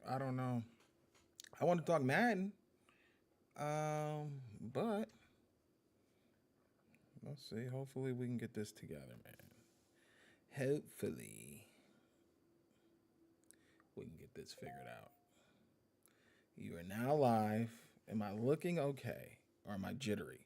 I don't know. I want to talk Madden, but let's see. Hopefully, we can get this together, man. Hopefully, we can get this figured out. You are now live. Am I looking okay, or am I jittery?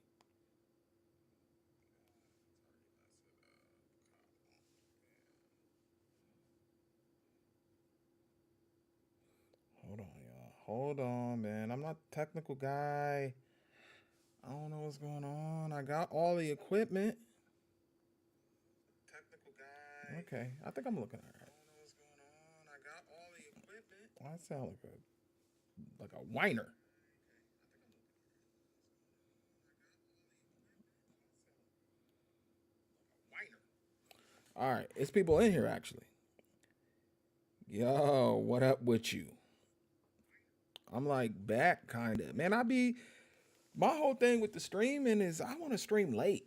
Hold on, y'all. Hold on, man. I'm not a technical guy. I don't know what's going on. I got all the equipment. Okay, I think I'm looking all right. Why I sound like a whiner? All right, it's people in here actually. Yo, what up with you? I'm like back kind of. Man, I be my whole thing with the streaming is I want to stream late.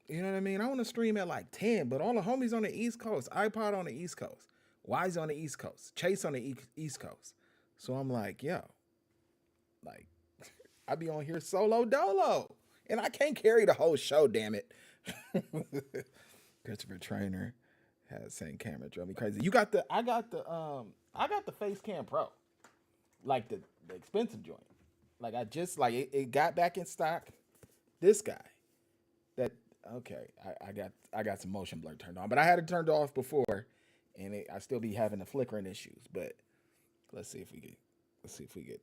You know what I mean? I want to stream at like 10, but all the homies on the East Coast, iPod on the East Coast, Wise on the East Coast, Chase on the East Coast. So I'm like, yo, like I be on here solo dolo. And I can't carry the whole show, damn it. Christopher Trainer has same camera drove me crazy. You got the I got the Face Cam Pro. Like the expensive joint. Like I just like it got back in stock. This guy. That okay. I got some motion blur turned on, but I had it turned off before, and I still be having the flickering issues. But let's see if we get. Let's see if we get.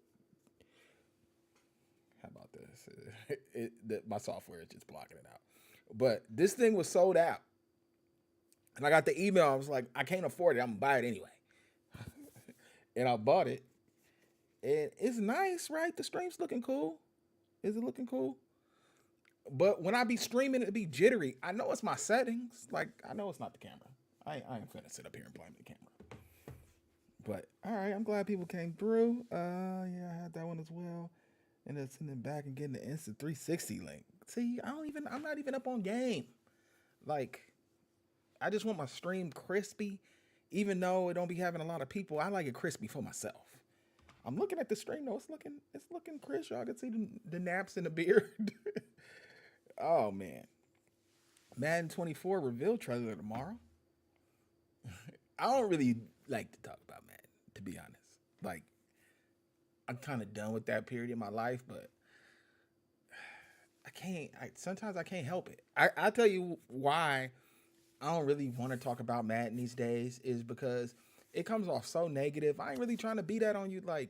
How about this? My software is just blocking it out. But this thing was sold out, and I got the email. I was like, I can't afford it. I'm gonna buy it anyway, and I bought it. And it's nice, right? The stream's looking cool. Is it looking cool? But when I be streaming, it be jittery. I know it's my settings. Like I know it's not the camera. I ain't finna sit up here and blame the camera. But all right, I'm glad people came through. Yeah, I had that one as well. And then sending back and getting the instant 360 link. See, I'm not even up on game. Like, I just want my stream crispy. Even though it don't be having a lot of people, I like it crispy for myself. I'm looking at the stream though. It's looking crisp. Y'all can see the naps and the beard. Oh man. Madden 24 reveal trailer tomorrow. I don't really like to talk about Madden, to be honest. Like, I'm kind of done with that period in my life, but I can't. Sometimes I can't help it. I tell you why I don't really want to talk about Madden these days is because it comes off so negative. I ain't really trying to be that on you. Like,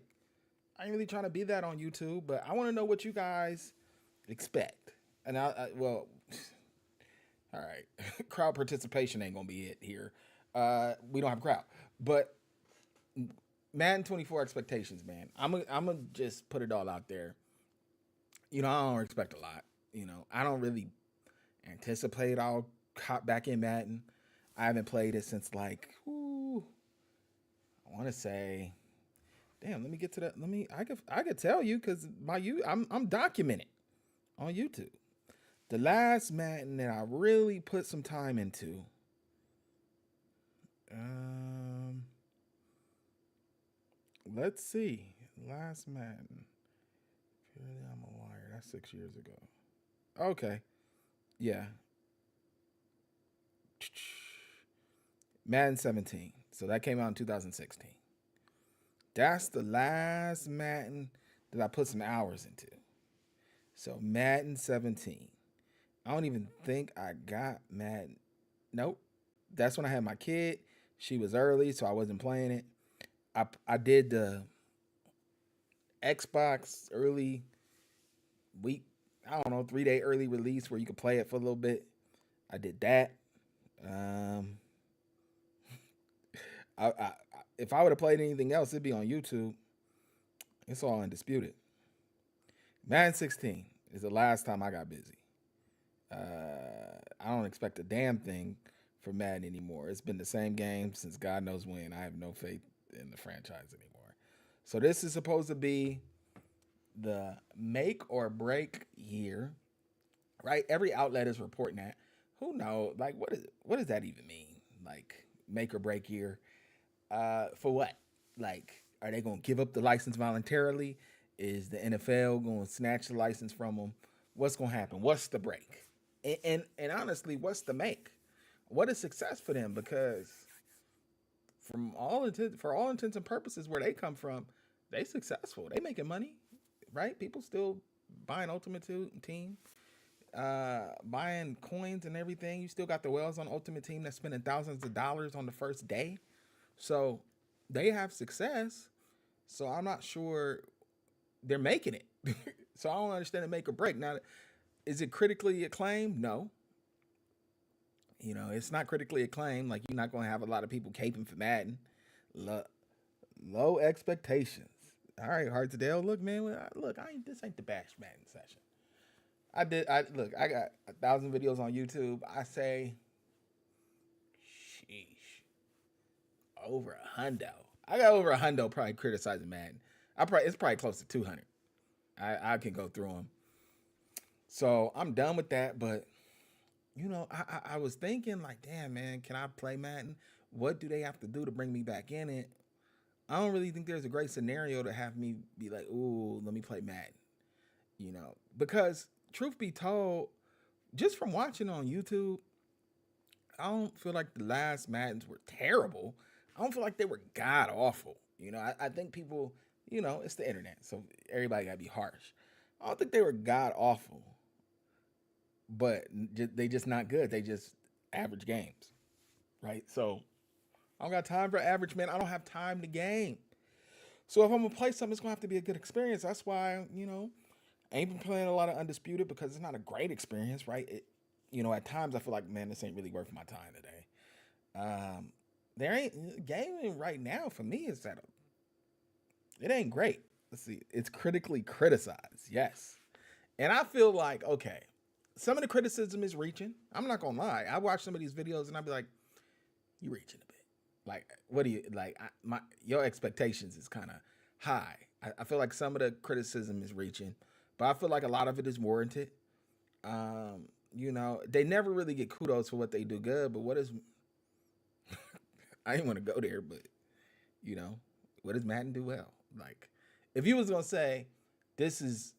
I ain't really trying to be that on YouTube, but I want to know what you guys expect. And well, all right, crowd participation ain't gonna be it here. We don't have a crowd, but Madden 24 expectations, man. I'm gonna just put it all out there. I don't expect a lot. I don't really anticipate I'll hop back in Madden. I haven't played it since like, I want to say, damn. Let me get to that. I could tell you because I'm documented on YouTube. The last Madden that I really put some time into, um, let's see, last Madden. Purely, I'm a liar. That's 6 years ago. Okay, yeah, Madden 17. So that came out in 2016. That's the last Madden that I put some hours into. So Madden 17. I don't even think I got Madden. Nope. That's when I had my kid. She was early, so I wasn't playing it. I did the Xbox early week. I don't know, 3 day early release where you could play it for a little bit. I did that. Um, if I would have played anything else, it'd be on YouTube. It's all undisputed. Madden 16 is the last time I got busy. I don't expect a damn thing from Madden anymore. It's been the same game since God knows when. I have no faith in the franchise anymore. So this is supposed to be the make or break year, right? Every outlet is reporting that. Who knows? Like, what does that even mean? Like make or break year? For what? Like Are they going to give up the license voluntarily? Is the NFL going to snatch the license from them? What's going to happen? What's the break? And honestly, what's the make? What is success for them? Because for all intents and purposes, where they come from, they successful. They making money, right? People still buying Team, buying coins and everything. You still got the whales on Ultimate Team that's spending thousands of dollars on the first day. So they have success. So I'm not sure they're making it. So I don't understand the make or break. Now, is it critically acclaimed? No. It's not critically acclaimed. Like, you're not going to have a lot of people caping for Madden. Low, low expectations. All right, Hartsdale. Look, man. Look, this ain't the Bash Madden session. I got 1,000 videos on YouTube. I say, sheesh, over a hundo. I got over a hundo probably criticizing Madden. It's probably close to 200. I can go through them. So I'm done with that. But I was thinking, like, damn, man, can I play Madden? What do they have to do to bring me back in it? I don't really think there's a great scenario to have me be like, ooh, let me play Madden. Because truth be told, just from watching on YouTube, I don't feel like the last Maddens were terrible. I don't feel like they were god awful. I think people, it's the internet, so everybody gotta be harsh. I don't think they were god awful, but they just not good. They just average games, right? So I don't got time for average, man. I don't have time to game. So if I'm gonna play something, it's gonna have to be a good experience. That's why, I ain't been playing a lot of Undisputed because it's not a great experience, right? At times I feel like, man, this ain't really worth my time today. There ain't gaming right now for me is that it ain't great. Let's see. It's critically criticized, yes. And I feel like, okay, some of the criticism is reaching. I'm not gonna lie. I watch some of these videos and I'd be like, you reaching a bit. Like, what do you like? Your expectations is kind of high. I feel like some of the criticism is reaching, but I feel like a lot of it is warranted. They never really get kudos for what they do good, but what is I didn't want to go there, but what does Madden do well? Like, if you was gonna say this is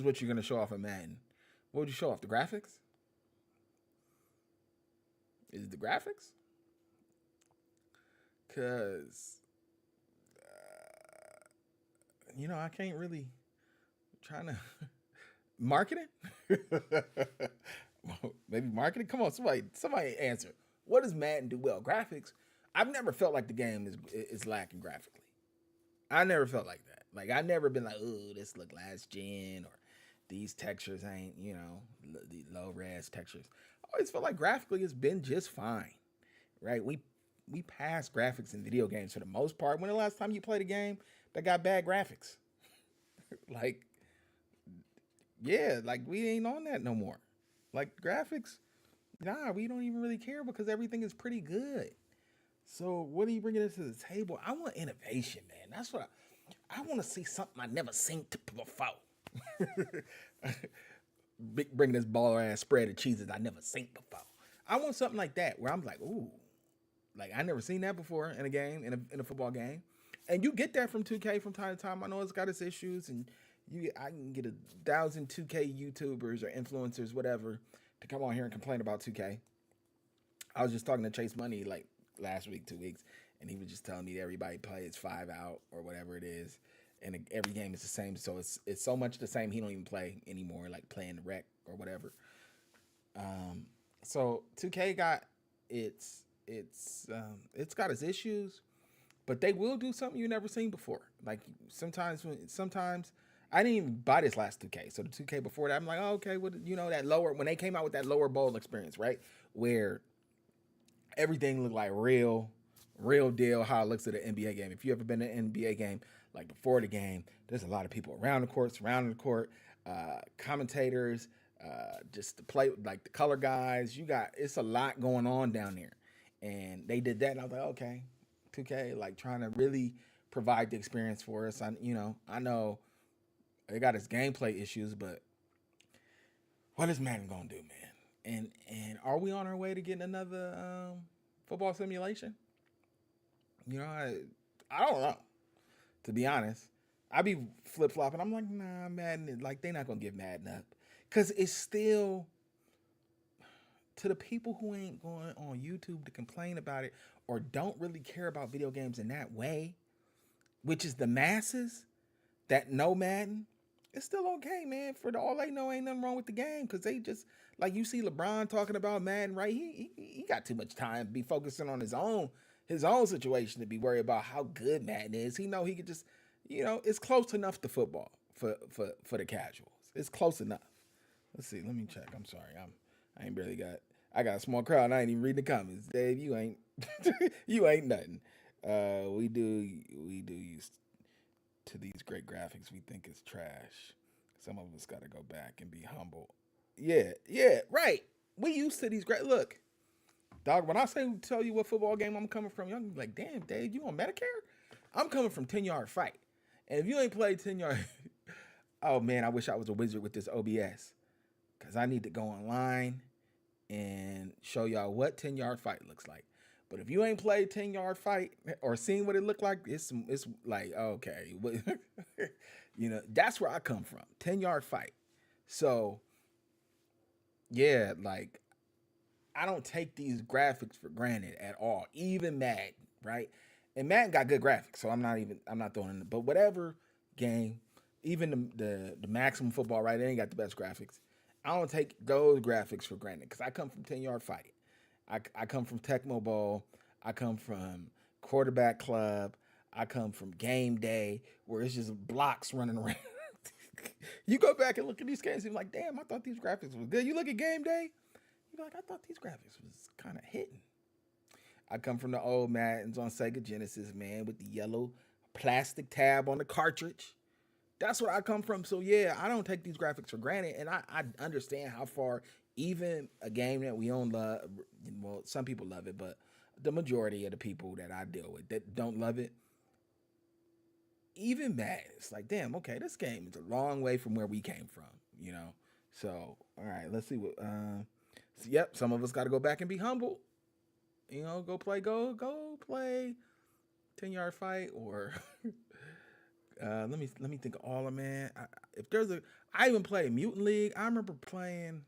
what you're gonna show off of Madden, what would you show off? The graphics? Is it the graphics? Cause I can't really trying to marketing. Maybe marketing. Come on, somebody answer. What does Madden do well? Graphics. I've never felt like the game is lacking graphically. I never felt like that. Like, I never been like, ooh, this look last gen, or these textures ain't, the low res textures. I always felt like graphically it's been just fine, right? We pass graphics in video games for the most part. When the last time you played a game that got bad graphics? Like, yeah, like we ain't on that no more. Like, graphics, nah, we don't even really care because everything is pretty good. So what are you bringing to the table? I want innovation, man. That's what I want to see something I never seen before. Bringing this baller ass spread of cheeses I never seen before. I want something like that where I'm like, ooh, like I never seen that before in a game, in a football game. And you get that from 2K from time to time. I know it's got its issues, and I can get 1,000 2K YouTubers or influencers, whatever, to come on here and complain about 2K. I was just talking to Chase Money like last week, 2 weeks, and he was just telling me that everybody plays 5 out or whatever it is, and every game is the same. So it's so much the same he don't even play anymore, like playing the rec or whatever. So 2K got it's got its issues, but they will do something you never seen before. Like sometimes I didn't even buy this last 2K. So the 2K before that, I'm like, oh, okay, that lower, when they came out with that lower bowl experience, right? Where everything looked like real deal, how it looks at an NBA game. If you ever been to an NBA game, like before the game, there's a lot of people around the court, surrounding the court, commentators, just the play, like the color guys. It's a lot going on down there. And they did that, and I was like, okay, 2K, like trying to really provide the experience for us. I know they got its gameplay issues, but what is Madden gonna do, man? And are we on our way to getting another football simulation? I don't know. To be honest, I be flip flopping. I'm like, nah, Madden. Like they not gonna give Madden up because it's still to the people who ain't going on YouTube to complain about it or don't really care about video games in that way, which is the masses that know Madden. It's still okay, man. For all they know, ain't nothing wrong with the game because they just like you see LeBron talking about Madden, right? He got too much time to be focusing on his own situation to be worried about how good Madden is. He know he could just, it's close enough to football for the casuals. It's close enough. Let's see. Let me check. I'm sorry. I ain't barely got. I got a small crowd. And I ain't even reading the comments. Dave, you ain't you ain't nothing. We do use to these great graphics. We think it's trash. Some of us got to go back and be humble. Yeah, right. We used to these great. Look, dog. When I tell you what football game I'm coming from, y'all gonna be like, damn, Dave, you on Medicare? I'm coming from 10-yard fight. And if you ain't played 10-yard, oh man, I wish I was a wizard with this OBS because I need to go online and show y'all what 10-yard fight looks like. But if you ain't played 10-yard fight or seen what it looked like, it's like, okay. That's where I come from. 10-yard fight. So, yeah, like I don't take these graphics for granted at all. Even Madden, right? And Madden got good graphics, so I'm not throwing it. But whatever game, even the maximum football, right? It ain't got the best graphics. I don't take those graphics for granted because I come from 10-yard fight. I come from Tecmo Bowl. I come from Quarterback Club. I come from Game Day, where it's just blocks running around. You go back and look at these games, and you're like, damn, I thought these graphics was good. You look at Game Day, you're like, I thought these graphics was kind of hitting. I come from the old Maddens on Sega Genesis, man, with the yellow plastic tab on the cartridge. That's where I come from. So yeah, I don't take these graphics for granted, and I understand how far even a game that we don't love. Well, some people love it, but the majority of the people that I deal with that don't love it, even mad. It's like, damn, okay, this game is a long way from where we came from. So all right, let's see what. Yep, some of us got to go back and be humble. Go play 10-yard fight or. Let me think of all of man. I even played Mutant League. I remember playing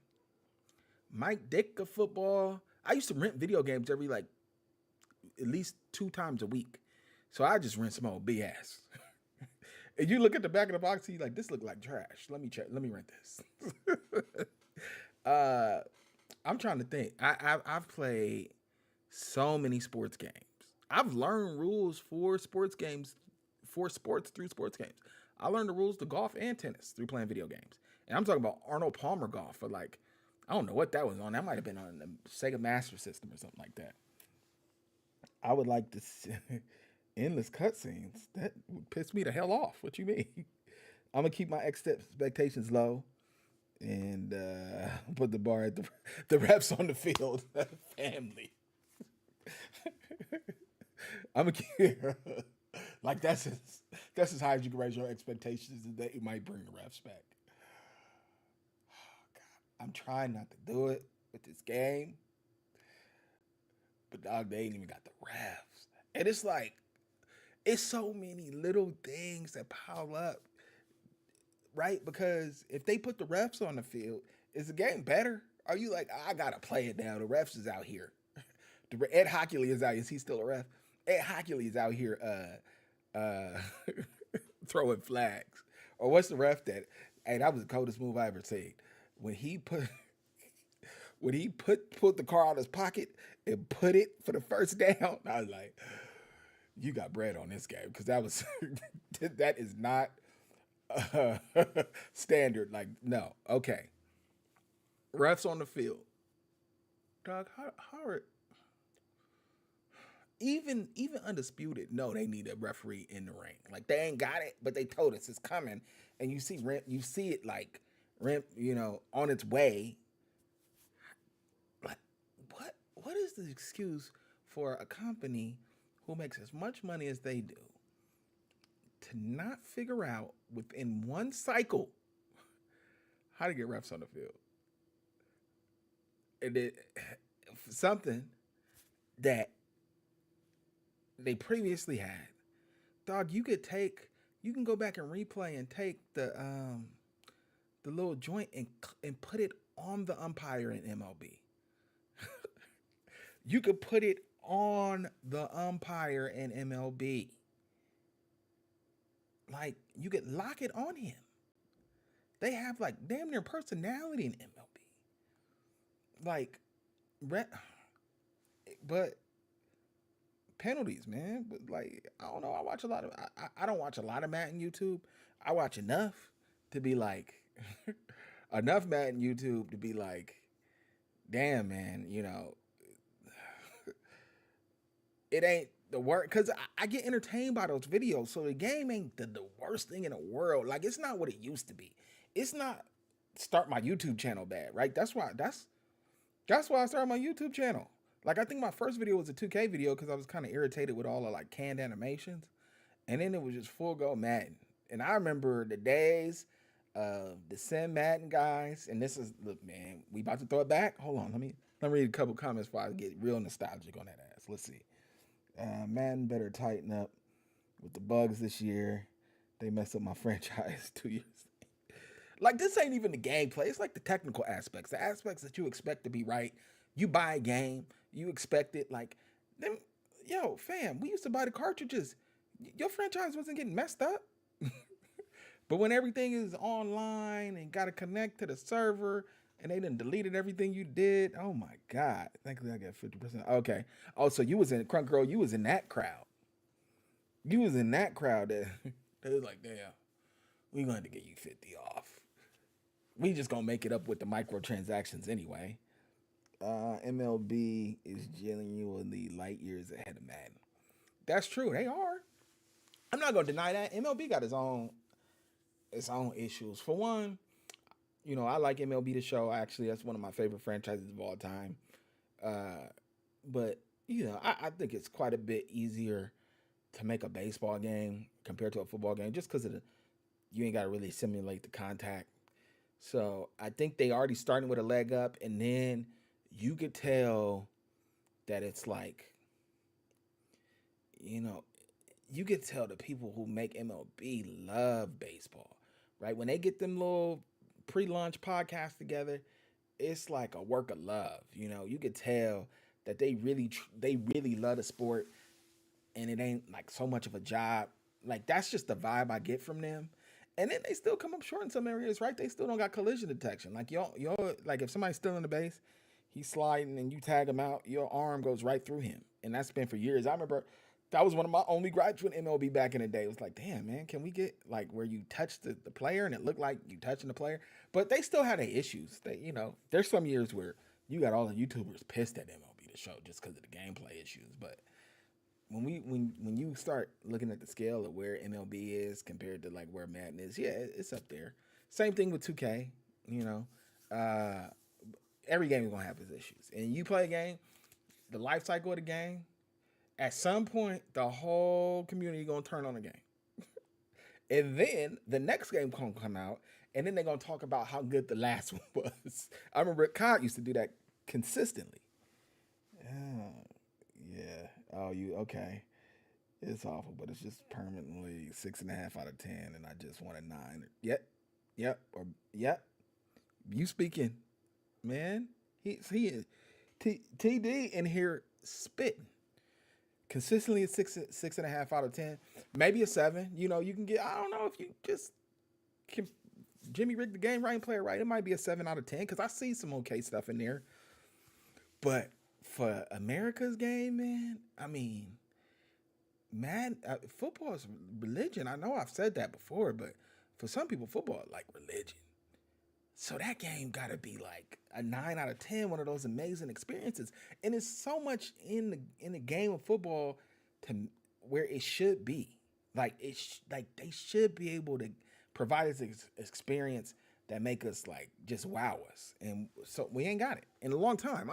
Mike Ditka football. I used to rent video games every like at least 2 times a week. So I just rent some old BS. And you look at the back of the box, and you're like, this look like trash. Let me check. Let me rent this. I'm trying to think. I've played so many sports games. I've learned rules for sports games through sports games. I learned the rules to golf and tennis through playing video games. And I'm talking about Arnold Palmer golf for like, I don't know what that was on. That might have been on the Sega Master System or something like that. I would like to see endless cutscenes. That would piss me the hell off. What you mean? I'm gonna keep my expectations low and put the bar at the reps on the field. Family. I'm gonna keep. Like that's as high as you can raise your expectations that you might bring the refs back. Oh, God. I'm trying not to do it with this game, but dog, they ain't even got the refs, and it's like it's so many little things that pile up, right? Because if they put the refs on the field, is the game better? Are you like, I gotta play it now? The refs is out here. Ed Hockley is out. Is he still a ref? Ed Hockley is out here. Throwing flags. Or what's the ref that? Hey, that was the coldest move I ever seen. When he pulled the car out of his pocket and put it for the first down, I was like, you got bread on this game because that is not standard. Like, no, okay. Refs on the field, dog. How are even undisputed? No, they need a referee in the ring. Like they ain't got it, but they told us it's coming, and you see it like on its way. Like what is the excuse for a company who makes as much money as they do to not figure out within one cycle how to get refs on the field? And it something that they previously had dog, you can go back and replay and take the little joint and put it on the umpire in MLB. You could put it on the umpire in MLB. Like you could lock it on him. They have like damn near personality in MLB. Like, but penalties, man. But like, I don't know. I watch a lot of. I don't watch a lot of Madden YouTube. I watch enough to be like, enough Madden YouTube to be like, damn, man. You know, it ain't the worst because I get entertained by those videos. So the game ain't the worst thing in the world. Like, it's not what it used to be. It's not start my YouTube channel bad, right? That's why I started my YouTube channel. Like, I think my first video was a 2K video because I was kind of irritated with all the like canned animations. And then it was just full go Madden. And I remember the days of the Sim Madden guys. And this is, look, man, we about to throw it back. Hold on, let me read a couple comments before I get real nostalgic on that ass. Let's see. Madden better tighten up with the bugs this year. They messed up my franchise 2 years. Like, this ain't even the gameplay. It's like the technical aspects, the aspects that you expect to be right. You buy a game, you expect it. Like, them, yo, fam, we used to buy the cartridges. Your franchise wasn't getting messed up. But when everything is online and got to connect to the server and they done deleted everything you did, oh my God. Thankfully, I got 50%. Okay. Oh, so you was in, Crunk Girl, you was in that crowd. You was in that crowd that they was like, damn, we going to get you 50 off. We just gonna make it up with the microtransactions anyway. MLB is genuinely light years ahead of Madden. That's true. They are. I'm not gonna deny that. MLB got its own issues. For one, you know, I like MLB the show. Actually, that's one of my favorite franchises of all time. But you know, I think it's quite a bit easier to make a baseball game compared to a football game, just because you ain't gotta really simulate the contact. So I think they already starting with a leg up, and then you could tell that it's like, you know, you could tell the people who make MLB love baseball, right? When they get them little pre-launch podcasts together, it's like a work of love. You know, you could tell that they really love the sport, and it ain't like so much of a job. Like, that's just the vibe I get from them. And then they still come up short in some areas, right? They still don't got collision detection. Like, y'all, like if somebody's still in the base, he's sliding and you tag him out, your arm goes right through him. And that's been for years. I remember that was one of my only gripes with MLB back in the day. It was like, damn, man, can we get like where you touch the player and it looked like you touching the player? But they still had their issues. They, you know, there's some years where you got all the YouTubers pissed at MLB the show just because of the gameplay issues. But when you start looking at the scale of where MLB is compared to like where Madden is, yeah, it's up there. Same thing with 2K. You know, every game is gonna have its issues, and you play a game, the life cycle of the game. At some point, the whole community gonna turn on the game, and then the next game gonna come out, and then they're gonna talk about how good the last one was. I remember COD used to do that consistently. Yeah. Oh, you okay? It's awful, but it's just permanently 6.5 out of 10, and I just want a 9. Yep. You speaking, man? He is TD in here spitting consistently at 6.5 out of 10, maybe a 7. You know, you can get. I don't know if you just can Jimmy rig the game right and play it right. It might be a 7 out of 10 because I see some okay stuff in there, but for America's game, man, I mean, football is religion. I know I've said that before, but for some people, football is like religion. So that game got to be like a 9 out of 10, one of those amazing experiences. And it's so much in the game of football to where it should be. Like like they should be able to provide us experience that make us like just wow us. And so we ain't got it in a long time.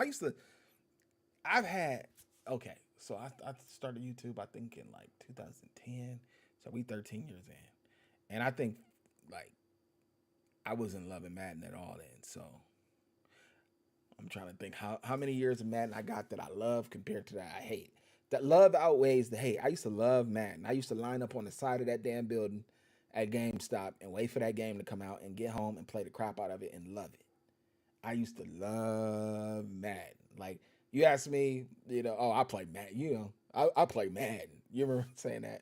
So I started YouTube, I think, in like 2010. So we 13 years in. And I think, like, I wasn't loving Madden at all then. So I'm trying to think how many years of Madden I got that I love compared to that I hate. That love outweighs the hate. I used to love Madden. I used to line up on the side of that damn building at GameStop and wait for that game to come out and get home and play the crap out of it and love it. I used to love Madden. Like you ask me, oh, I play Madden. I play Madden. You remember saying that?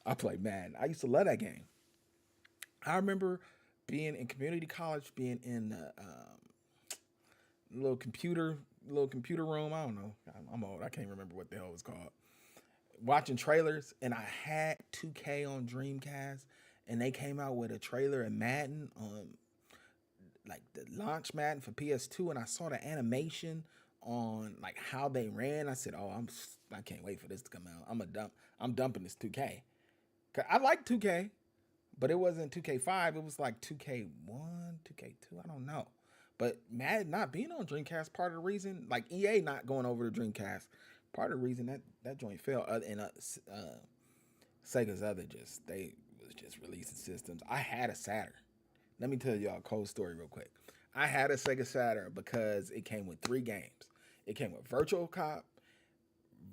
I play Madden. I used to love that game. I remember being in community college, being in the little computer little computer room. I don't know. I'm old. I can't remember what the hell it was called. Watching trailers, and I had 2K on Dreamcast, and they came out with a trailer in Madden on like the launch Madden for PS2, and I saw the animation on like how they ran. I said, "Oh, I can't wait for this to come out. I'm dumping this 2K." 'Cause I like 2K, but it wasn't 2K5. It was like 2K1, 2K2. I don't know. But Madden not being on Dreamcast, part of the reason, like EA not going over to Dreamcast, part of the reason that joint fell. And Sega's other they was just releasing systems. I had a Saturn. Let me tell y'all a cold story real quick. I had a Sega Saturn because it came with 3 games. It came with Virtual Cop,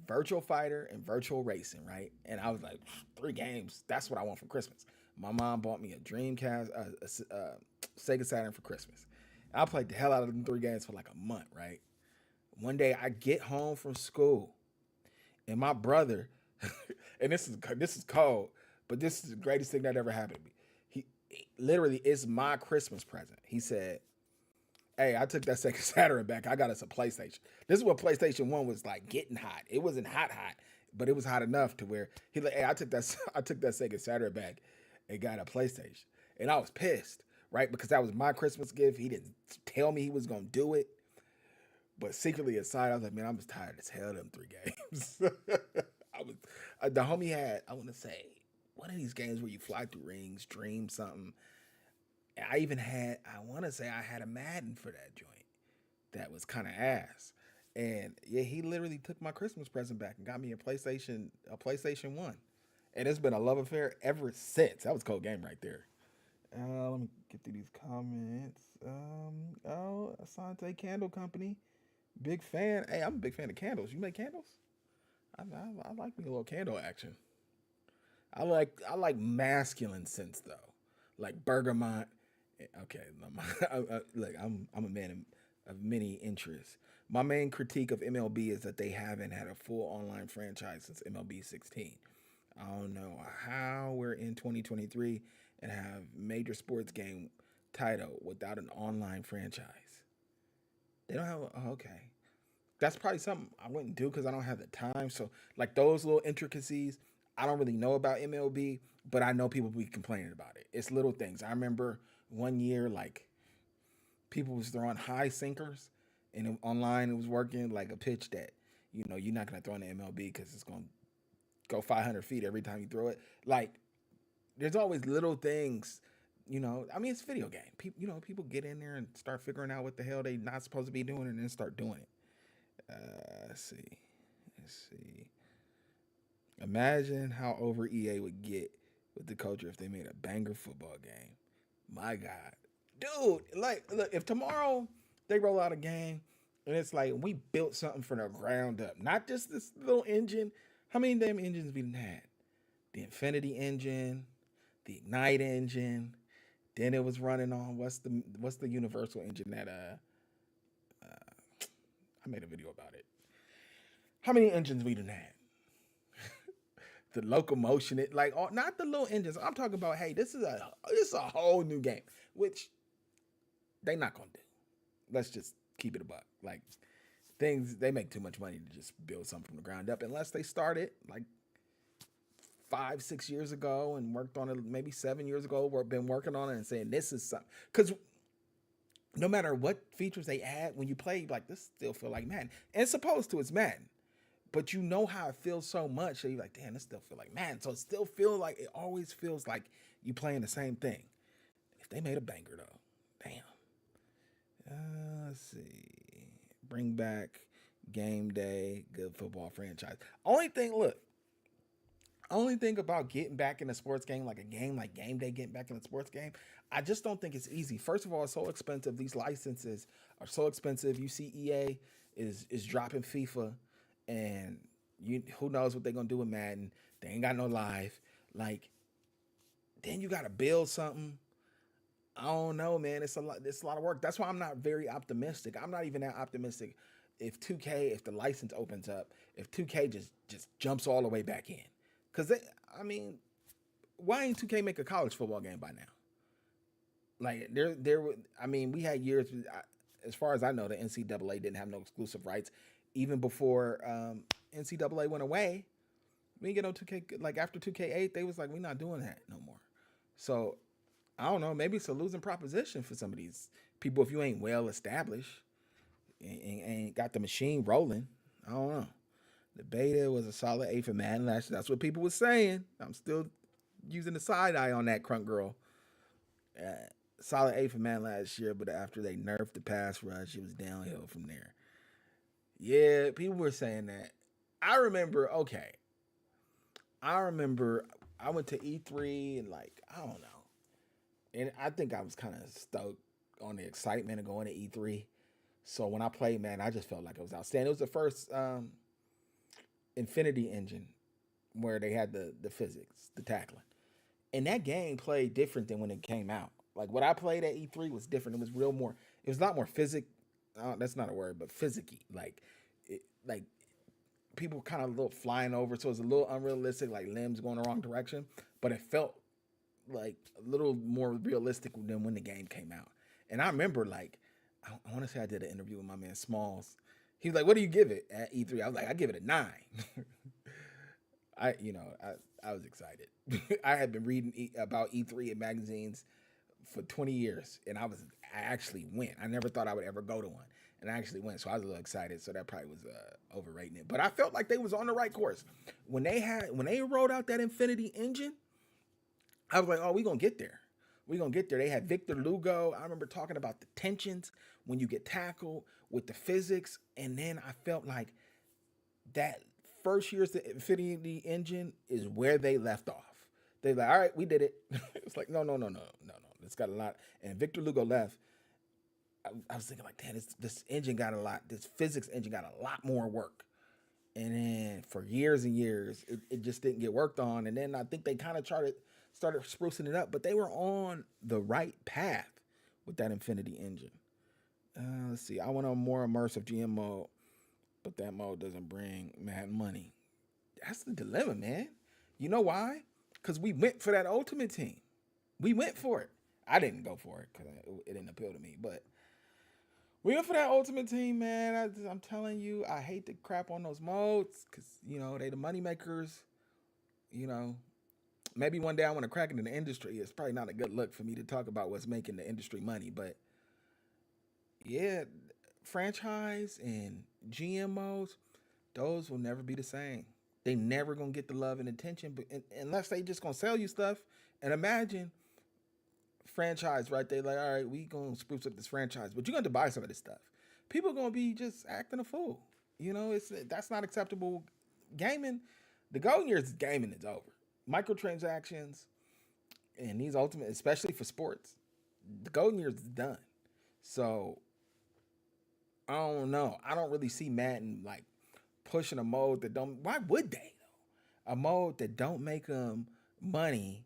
Virtual Fighter, and Virtual Racing, right? And I was like, 3 games. That's what I want for Christmas. My mom bought me a Dreamcast, Sega Saturn for Christmas. I played the hell out of them 3 games for like a month, right? One day I get home from school, and my brother, and this is cold, but this is the greatest thing that ever happened to me. He literally, it's my Christmas present. He said, "Hey, I took that Sega Saturn back. I got us a PlayStation." This is what PlayStation 1 was like getting hot. It wasn't hot, but it was hot enough to where he like, "Hey, I took that I took that Sega Saturn back and got a PlayStation." And I was pissed, right? Because that was my Christmas gift. He didn't tell me he was gonna do it. But secretly aside, I was like, man, I'm just tired as hell of them 3 games. I was the homie had, I want to say, one of these games where you fly through rings, dream something. And I even had, I want to say I had a Madden for that joint that was kind of ass. And yeah, he literally took my Christmas present back and got me a PlayStation 1. And it's been a love affair ever since. That was a cold game right there. Let me get through these comments. Asante Candle Company. Big fan. Hey, I'm a big fan of candles. You make candles? I like me a little candle action. I like masculine scents though, like bergamot. Okay, look, I'm a man of many interests. My main critique of MLB is that they haven't had a full online franchise since MLB 16. I don't know how we're in 2023 and have major sports game title without an online franchise. They don't have. Oh, okay, that's probably something I wouldn't do because I don't have the time. So like those little intricacies, I don't really know about MLB, but I know people be complaining about it. It's little things. I remember one year like people was throwing high sinkers, and online it was working like a pitch that you're not gonna throw in the MLB because it's gonna go 500 feet every time you throw it. Like there's always little things. I mean, it's a video game. People get in there and start figuring out what the hell they not supposed to be doing, and then start doing it. Let's see. Let's see. Imagine how over EA would get with the culture if they made a banger football game. My God. Dude, like, look, if tomorrow they roll out a game and it's like we built something from the ground up, not just this little engine. How many damn engines we done had? The Infinity engine, the Ignite engine. Then it was running on what's the Universal engine that I made a video about it. How many engines we done had? The locomotion, it like not the little engines. I'm talking about, hey, this is a whole new game, which they not gonna do. Let's just keep it a buck. Like things, they make too much money to just build something from the ground up unless they started like 5-6 years ago and worked on it maybe 7 years ago. Or been working on it and saying this is something. Because no matter what features they add, when you play like this, still feel like Madden. And it's supposed to, it's Madden. But you know how it feels so much. So you're like, damn, this still feel like Madden. So it always feels like you playing the same thing. If they made a banger though, damn. Let's see. Bring back game day, good football franchise. Only thing about getting back in a sports game, like a game like game day, getting back in a sports game, I just don't think it's easy. First of all, it's so expensive. These licenses are so expensive. You see EA is dropping FIFA, and Who knows what they're gonna do with Madden? They ain't got no live. Like, then you gotta build something. I don't know, man. It's a lot. It's a lot of work. That's why I'm not very optimistic. I'm not even that optimistic. If 2K, if the license opens up, if 2K just jumps all the way back in, because I mean, why ain't 2K make a college football game by now? Like I mean, we had years. As far as I know, the NCAA didn't have no exclusive rights, even before NCAA went away. We didn't get no 2K. Like after 2K8, they was like, we're not doing that no more. So I don't know. Maybe it's a losing proposition for some of these people if you ain't well established and ain't got the machine rolling. I don't know. The beta was a solid A for Madden last year. That's what people were saying. I'm still using the side eye on that crunk girl. Uh, Solid A for Madden last year, but after they nerfed the pass rush, it was downhill from there. Yeah, people were saying that. I remember, okay. I remember I went to E3 and like, I don't know. And I think I was kind of stoked on the excitement of going to E3. So when I played, man, I just felt like it was outstanding. It was the first Infinity engine where they had the physics, the tackling. And that game played different than when it came out. Like what I played at E3 was different. It was real more. It was a lot more physic. That's not a word, but physicky. Like people kind of a little flying over, so it was a little unrealistic, like limbs going the wrong direction. But it felt like a little more realistic than when the game came out. And I remember like I want to say I did an interview with my man Smalls. He was like, "What do you give it at E3?" I was like, "I give it a 9." I was excited. I had been reading about E3 in magazines for 20 years, and I actually went. I never thought I would ever go to one, and I actually went, so I was a little excited. So that probably was overrating it, but I felt like they was on the right course when they rolled out that Infinity engine. I was like, oh, we gonna get there. We gonna get there. They had Victor Lugo. I remember talking about the tensions when you get tackled with the physics, and then I felt like that first year's the Infinity engine is where they left off. They're like, all right, we did it. It's like, no. It's got a lot. And Victor Lugo left. I was thinking like, damn, this engine got a lot. This physics engine got a lot more work. And then for years and years, it just didn't get worked on. And then I think they kind of started sprucing it up, but they were on the right path with that Infinity engine. Let's see. I want a more immersive GM mode, but that mode doesn't bring mad money. That's the dilemma, man. You know why? Because we went for that Ultimate Team. We went for it. I didn't go for it because it didn't appeal to me, but we went for that Ultimate Team, man. I'm telling you, I hate to crap on those modes because, they the money makers. Maybe one day I want to crack into the industry. It's probably not a good look for me to talk about what's making the industry money, but yeah, franchise and GM modes, those will never be the same. They never gonna get the love and attention, but unless they just gonna sell you stuff. And imagine franchise, right? They like, all right, we gonna spruce up this franchise, but you're gonna have to buy some of this stuff. People gonna be just acting a fool. That's not acceptable. Gaming, the golden years of gaming is over. Microtransactions and these ultimate, especially for sports, the golden years is done. So I don't know. I don't really see Madden like pushing a mode that don't. Why would they though? A mode that don't make them money,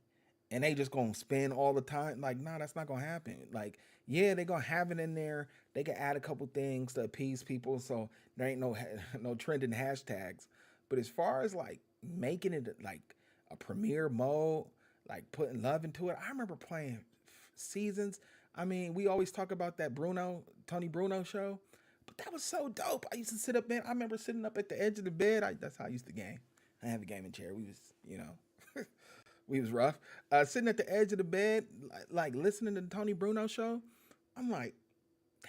and they just gonna spend all the time. Like, nah, that's not gonna happen. Like, yeah, they gonna have it in there. They can add a couple things to appease people, so there ain't no no trending hashtags. But as far as like making it like a premier mode, like putting love into it, I remember playing seasons. I mean, we always talk about that Tony Bruno show. But that was so dope. I used to sit up, man. I remember sitting up at the edge of the bed. That's how I used to game. I had a gaming chair. We was, we was rough. Sitting at the edge of the bed, like listening to the Tony Bruno show. I'm like,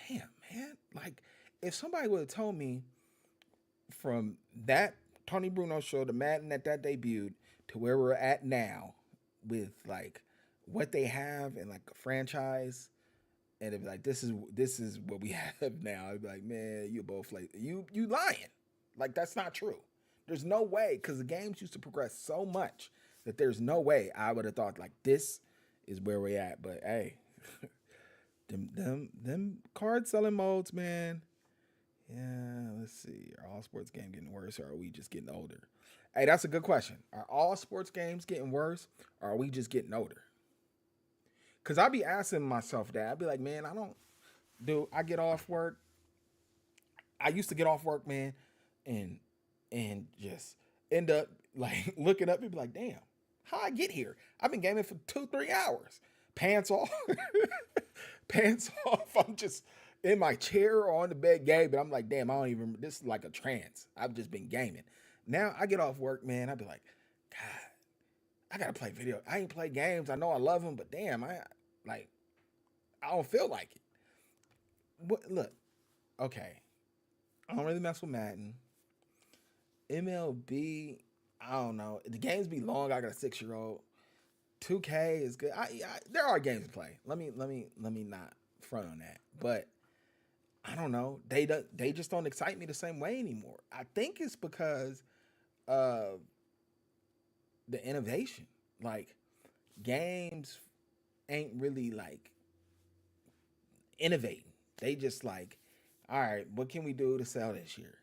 damn, man. Like, if somebody would have told me from that Tony Bruno show, the Madden that debuted, to where we're at now, with like what they have and like a franchise. And it'd be like, this is what we have now. I'd be like, man, you both like you lying. Like, that's not true. There's no way, because the games used to progress so much that there's no way I would have thought like this is where we're at. But hey, them card selling modes, man. Yeah, let's see. Are all sports games getting worse, or are we just getting older? Hey, that's a good question. Are all sports games getting worse, or are we just getting older? Because I be asking myself that. I'd be like, man, I don't do. I get off work. I used to get off work, man, and just end up like looking up and be like, damn, how I get here? I've been gaming for 2 3 hours. Pants off, pants off. I'm just in my chair or on the bed gaming. I'm like, damn, I don't even. This is like a trance. I've just been gaming. Now I get off work, man. I'd be like, God, I gotta play video. I ain't play games. I know I love them, but damn, like I don't feel like it. Look, okay. I don't really mess with Madden. MLB, I don't know. The games be long. I got a 6-year-old. 2K is good. There are games to play. Let me not front on that. But I don't know. They just don't excite me the same way anymore. I think it's because of the innovation. Like games ain't really like innovating. They just like, all right, what can we do to sell this year?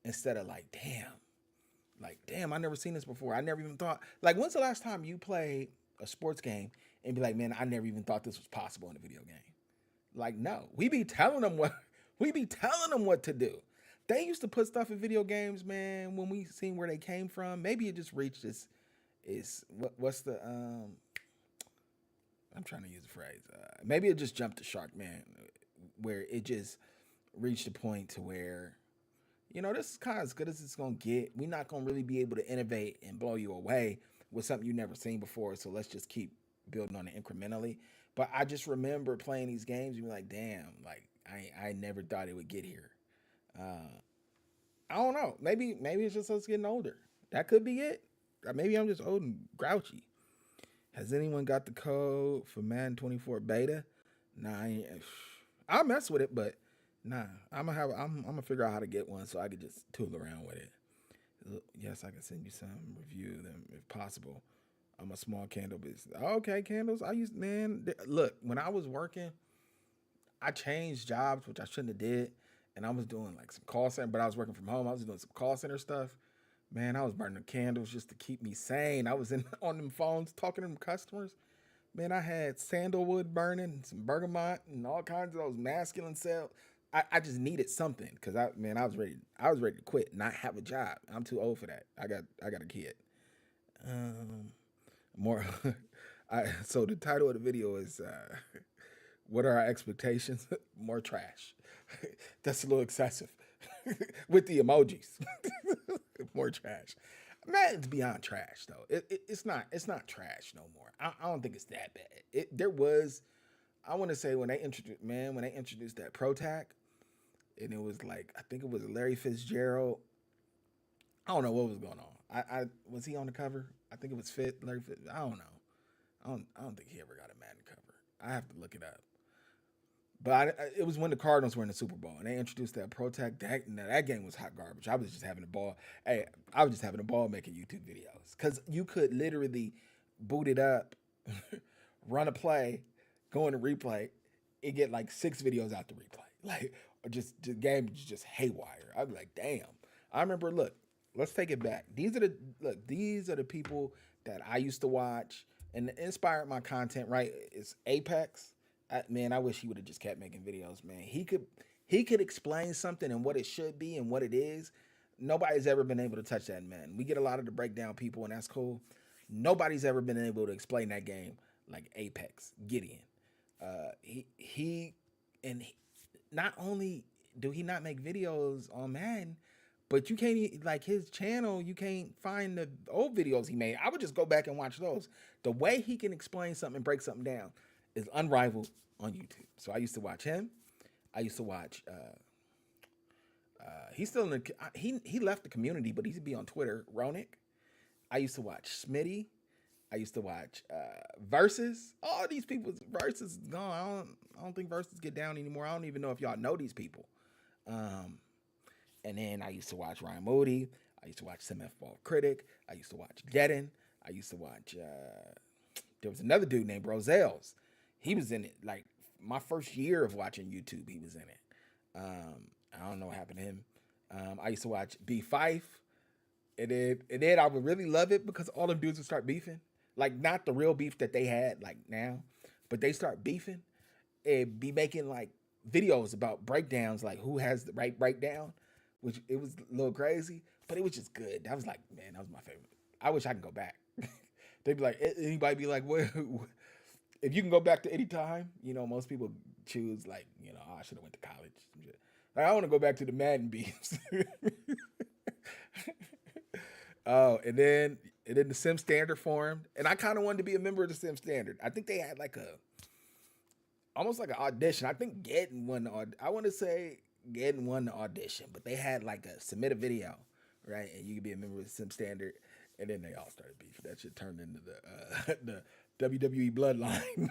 Instead of like, damn, I never seen this before. I never even thought. Like, when's the last time you played a sports game and be like, man, I never even thought this was possible in a video game? Like, no, we be telling them what we be telling them what to do. They used to put stuff in video games, man. When we seen where they came from, maybe it just reached this. Is what's the I'm trying to use a phrase. Maybe it just jumped the shark, man, where it just reached a point to where this is kind of as good as it's gonna get. We're not gonna really be able to innovate and blow you away with something you never seen before. So let's just keep building on it incrementally. But I just remember playing these games and be like, damn, like I never thought it would get here. Uh, I don't know. Maybe it's just us getting older. That could be it. Maybe I'm just old and grouchy. Has anyone got the code for Madden 24 beta? Nah, I'll mess with it, but nah, I'm gonna figure out how to get one so I could just tool around with it. Yes, I can send you some, review them if possible. I'm a small candle business. Okay, candles. I used man. Look, when I was working, I changed jobs, which I shouldn't have did, and I was doing like some call center, but I was working from home. I was doing some call center stuff. Man, I was burning candles just to keep me sane. I was in on them phones talking to them customers. Man, I had sandalwood burning, some bergamot, and all kinds of those masculine cells. I just needed something because I was ready. I was ready to quit, not have a job. I'm too old for that. I got a kid. Um, more. So the title of the video is "What are our expectations?" More trash. That's a little excessive with the emojis. More trash. Man, it's beyond trash though. It's not. It's not trash no more. I don't think it's that bad. There was. I want to say when they introduced that ProTac, and it was like I think it was Larry Fitzgerald. I don't know what was going on. I was he on the cover? I think it was Larry Fitz. I don't know. I don't think he ever got a Madden cover. I have to look it up. But it was when the Cardinals were in the Super Bowl and they introduced that ProTac. That game was hot garbage. I was just having a ball. Hey, I was just having a ball making YouTube videos because you could literally boot it up, run a play, go into replay, and get like 6 videos out the replay. Like, or just the game is just haywire. I'd be like, damn. I remember. Look, let's take it back. These are the people that I used to watch and inspired my content. Right? It's Apex. Man, I wish he would have just kept making videos, man. He could explain something and what it should be and what it is. Nobody's ever been able to touch that, man. We get a lot of the breakdown people, and that's cool. Nobody's ever been able to explain that game like Apex, Gideon. He and he, not only do he not make videos on Madden, but you can't like his channel. You can't find the old videos he made. I would just go back and watch those. The way he can explain something and break something down is unrivaled on YouTube. So I used to watch him. I used to watch. He's still in the. He left the community, but he used to be on Twitter. Ronick. I used to watch Smitty. I used to watch Versus. All these people. Versus is gone. I don't think Versus get down anymore. I don't even know if y'all know these people. Um, and then I used to watch Ryan Moody. I used to watch Sem Ball Critic. I used to watch Deaden. I used to watch. There was another dude named Rosales. He was in it like my first year of watching YouTube. He was in it. I don't know what happened to him. I used to watch B Fife, and then I would really love it because all them dudes would start beefing, like not the real beef that they had like now, but they start beefing and be making like videos about breakdowns, like who has the right breakdown, which it was a little crazy, but it was just good. That was like, man, that was my favorite. I wish I could go back. They'd be like, anybody be like, well, if you can go back to any time, most people choose like, oh, I should have went to college. Like, I want to go back to the Madden beefs. Oh, and then the Sim Standard formed, and I kind of wanted to be a member of the Sim Standard. I think they had like a almost like an audition. I think Getting won. I want to say Getting won the audition, but they had like a submit a video, right? And you could be a member of the Sim Standard, and then they all started beefing. That shit turned into the WWE bloodline.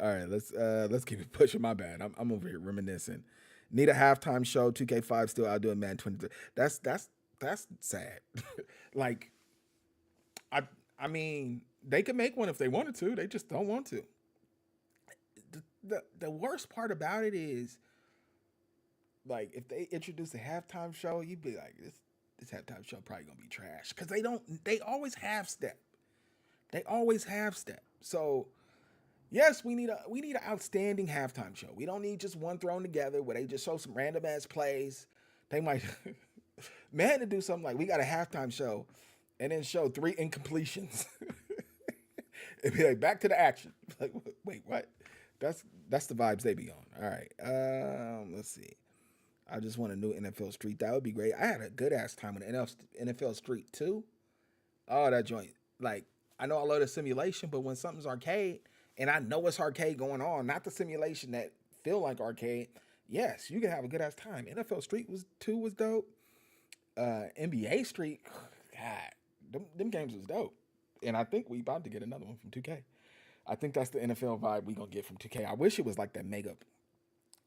All right, let's keep it pushing. My bad. I'm over here reminiscing. Need a halftime show. 2K5 still outdoing Madden 23. That's sad. Like I I mean they could make one if they wanted to. They just don't want to. The worst part about it is like if they introduce a halftime show, you'd be like this halftime show probably gonna be trash because they don't. They always have step. They always have step. So yes, we need an outstanding halftime show. We don't need just one thrown together where they just show some random ass plays. They might man to do something like we got a halftime show and then show three incompletions. It'd be like back to the action. Like wait, what? That's the vibes they be on. All right. Let's see. I just want a new NFL Street. That would be great. I had a good ass time with NFL Street too. Oh, that joint. Like, I know I love the simulation, but when something's arcade and I know it's arcade going on, not the simulation that feel like arcade, yes, you can have a good ass time. NFL Street was dope. NBA Street, God, them games was dope. And I think we about to get another one from 2K. I think that's the NFL vibe we gonna get from 2K. I wish it was like that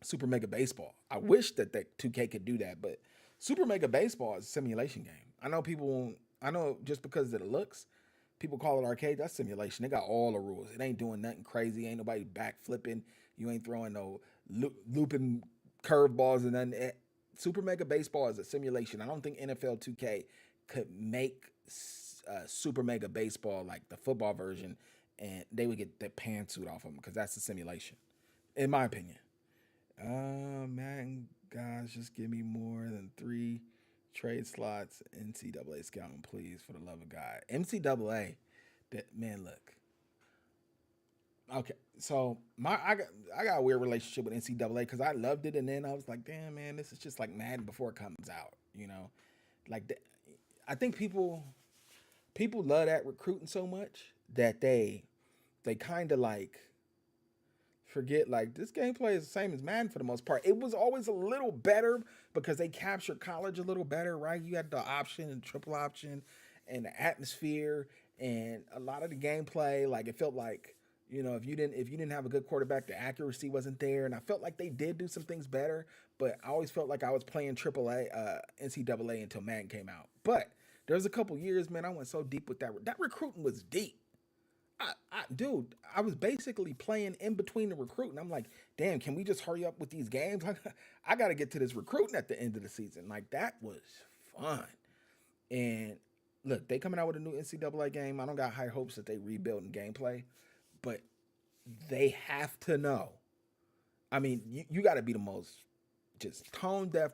Super Mega Baseball. I wish that 2K could do that, but Super Mega Baseball is a simulation game. I know just because of the looks, people call it arcade. That's simulation. They got all the rules. It ain't doing nothing crazy. Ain't nobody back flipping. You ain't throwing no looping curveballs and nothing. Super Mega Baseball is a simulation. I don't think NFL 2K could make Super Mega Baseball like the football version, and they would get the pantsuit off of them because that's a simulation, in my opinion. Man, guys, just give me more than 3 trade slots. NCAA scouting, please, for the love of God. NCAA, that man, look. Okay, so I got a weird relationship with NCAA because I loved it, and then I was like, damn, man, this is just like Madden before it comes out, Like, I think people love that recruiting so much that they kind of like forget like this gameplay is the same as Madden for the most part. It was always a little better because they captured college a little better, right? You had the option and triple option and the atmosphere and a lot of the gameplay. Like it felt like, if you didn't have a good quarterback, the accuracy wasn't there. And I felt like they did do some things better, but I always felt like I was playing AAA, NCAA until Madden came out. But there was a couple years, man, I went so deep with that. That recruiting was deep. Dude, I was basically playing in between the recruiting. I'm like, damn, can we just hurry up with these games? I got to get to this recruiting at the end of the season. Like, that was fun. And look, they coming out with a new NCAA game. I don't got high hopes that they rebuilding gameplay, but they have to know. I mean, you got to be the most just tone deaf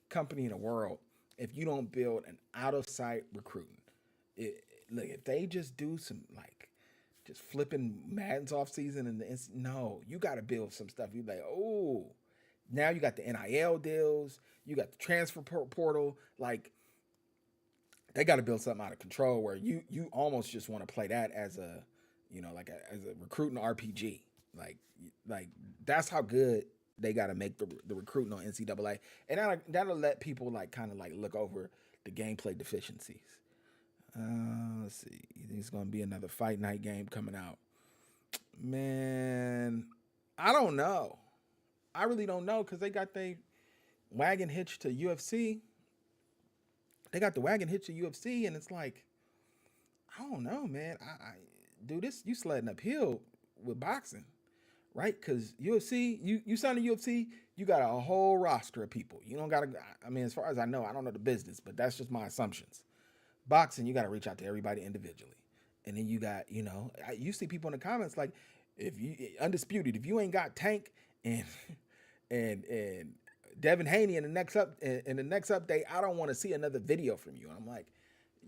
company in the world if you don't build an out of sight recruiting. Look, if they just do some like just flipping Madden's off season and no, you got to build some stuff. You like, oh, now you got the NIL deals, you got the transfer portal. Like they got to build something out of control where you almost just want to play that as a as a recruiting RPG. Like that's how good they got to make the recruiting on NCAA, and that'll let people like kind of like look over the gameplay deficiencies. Let's see. You think it's gonna be another fight night game coming out? Man, I don't know. I really don't know because they got the wagon hitched to UFC. They got the wagon hitched to UFC, and it's like, I don't know, man. I do this. You sledding uphill with boxing. right? Because UFC, you sign a UFC, you got a whole roster of people. You don't got to. I mean, as far as I know, I don't know the business, but that's just my assumptions. Boxing, you got to reach out to everybody individually, and then you got, you see people in the comments like, if you undisputed, if you ain't got Tank and and Devin Haney in the next update, I don't want to see another video from you. And I'm like,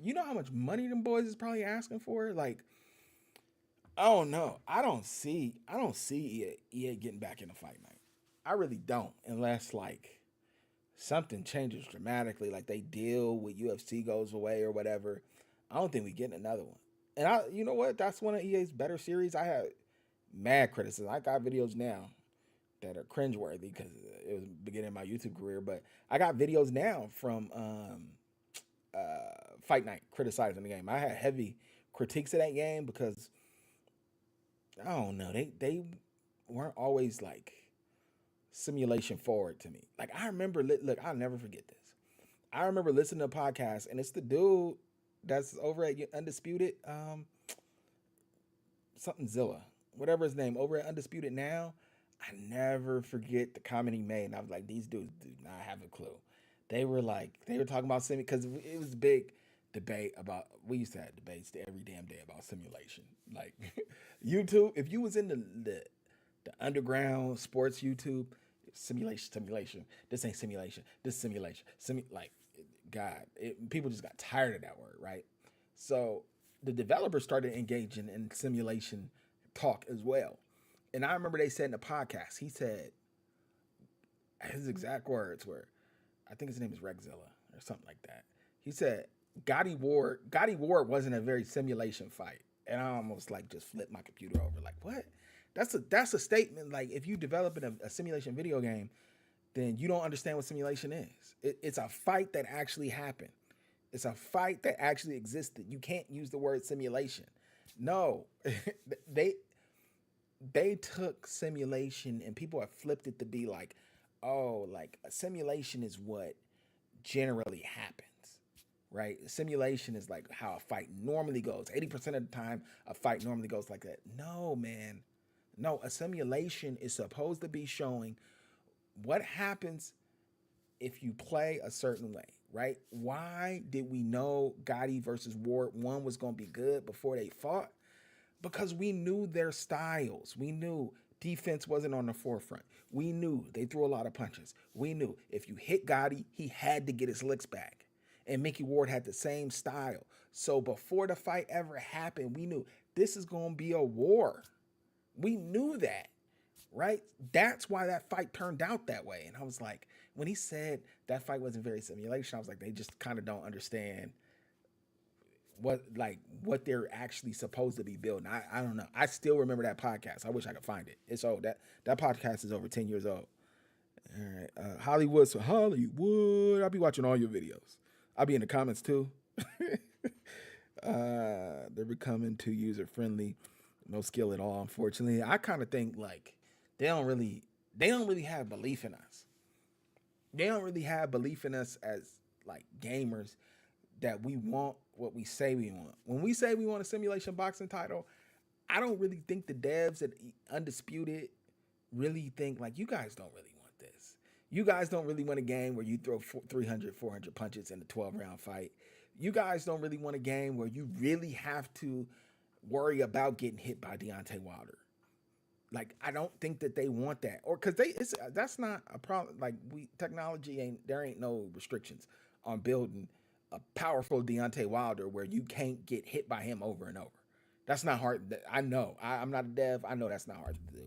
you know how much money them boys is probably asking for? Like, I don't know. I don't see EA getting back in the fight night. I really don't, unless like something changes dramatically, like they deal with UFC goes away or whatever. I don't think we getting another one. And you know what? That's one of EA's better series. I had mad criticism. I got videos now that are cringeworthy because it was the beginning of my YouTube career, but I got videos now from Fight Night criticizing the game. I had heavy critiques of that game because I don't know. They weren't always like simulation forward to me. Like I remember, look, I'll never forget this. I remember listening to a podcast, and it's the dude that's over at Undisputed, something Zilla, whatever his name, over at Undisputed now. I never forget the comment he made, and I was like, these dudes do not have a clue. They were talking about because it was a big debate about. We used to have debates every damn day about simulation. Like YouTube, if you was in the underground sports YouTube, simulation. This ain't simulation. This simulation. Like, God, people just got tired of that word, right? So the developers started engaging in simulation talk as well. And I remember they said in the podcast, he said, his exact words were, I think his name is Rexzilla or something like that. He said, Gotti Ward wasn't a very simulation fight. And I almost like just flipped my computer over. Like, what? That's a statement. Like, if you develop in a simulation video game, then you don't understand what simulation is. It's a fight that actually happened. It's a fight that actually existed. You can't use the word simulation. No, they they took simulation and people have flipped it to be like, oh, like a simulation is what generally happens, right? Simulation is like how a fight normally goes. 80% of the time, a fight normally goes like that. No, man. No, a simulation is supposed to be showing what happens if you play a certain way, right? Why did we know Gotti versus Ward 1 was going to be good before they fought? Because we knew their styles. We knew defense wasn't on the forefront. We knew they threw a lot of punches. We knew if you hit Gotti, he had to get his licks back. And Mickey Ward had the same style. So before the fight ever happened, we knew this is going to be a war. We knew that, right? That's why that fight turned out that way. And I was like, when he said that fight wasn't very simulation, I was like, they just kind of don't understand what they're actually supposed to be building. I don't know. I still remember that podcast. I wish I could find it. It's old. That podcast is over 10 years old. All right. Hollywood. So Hollywood. I'll be watching all your videos. I'll be in the comments too. They're becoming too user friendly. No skill at all, unfortunately. I kind of think like they don't really have belief in us. They don't really have belief in us as like gamers that we want what we say we want. When we say we want a simulation boxing title, I don't really think the devs at Undisputed really think like, you guys don't really want this. You guys don't really want a game where you throw 300, 400 punches in a 12-round fight. You guys don't really want a game where you really have to worry about getting hit by Deontay Wilder. Like, I don't think that they want that, or because that's not a problem. Like, technology there ain't no restrictions on building a powerful Deontay Wilder where you can't get hit by him over and over. That's not hard. I know. I'm not a dev. I know that's not hard to do.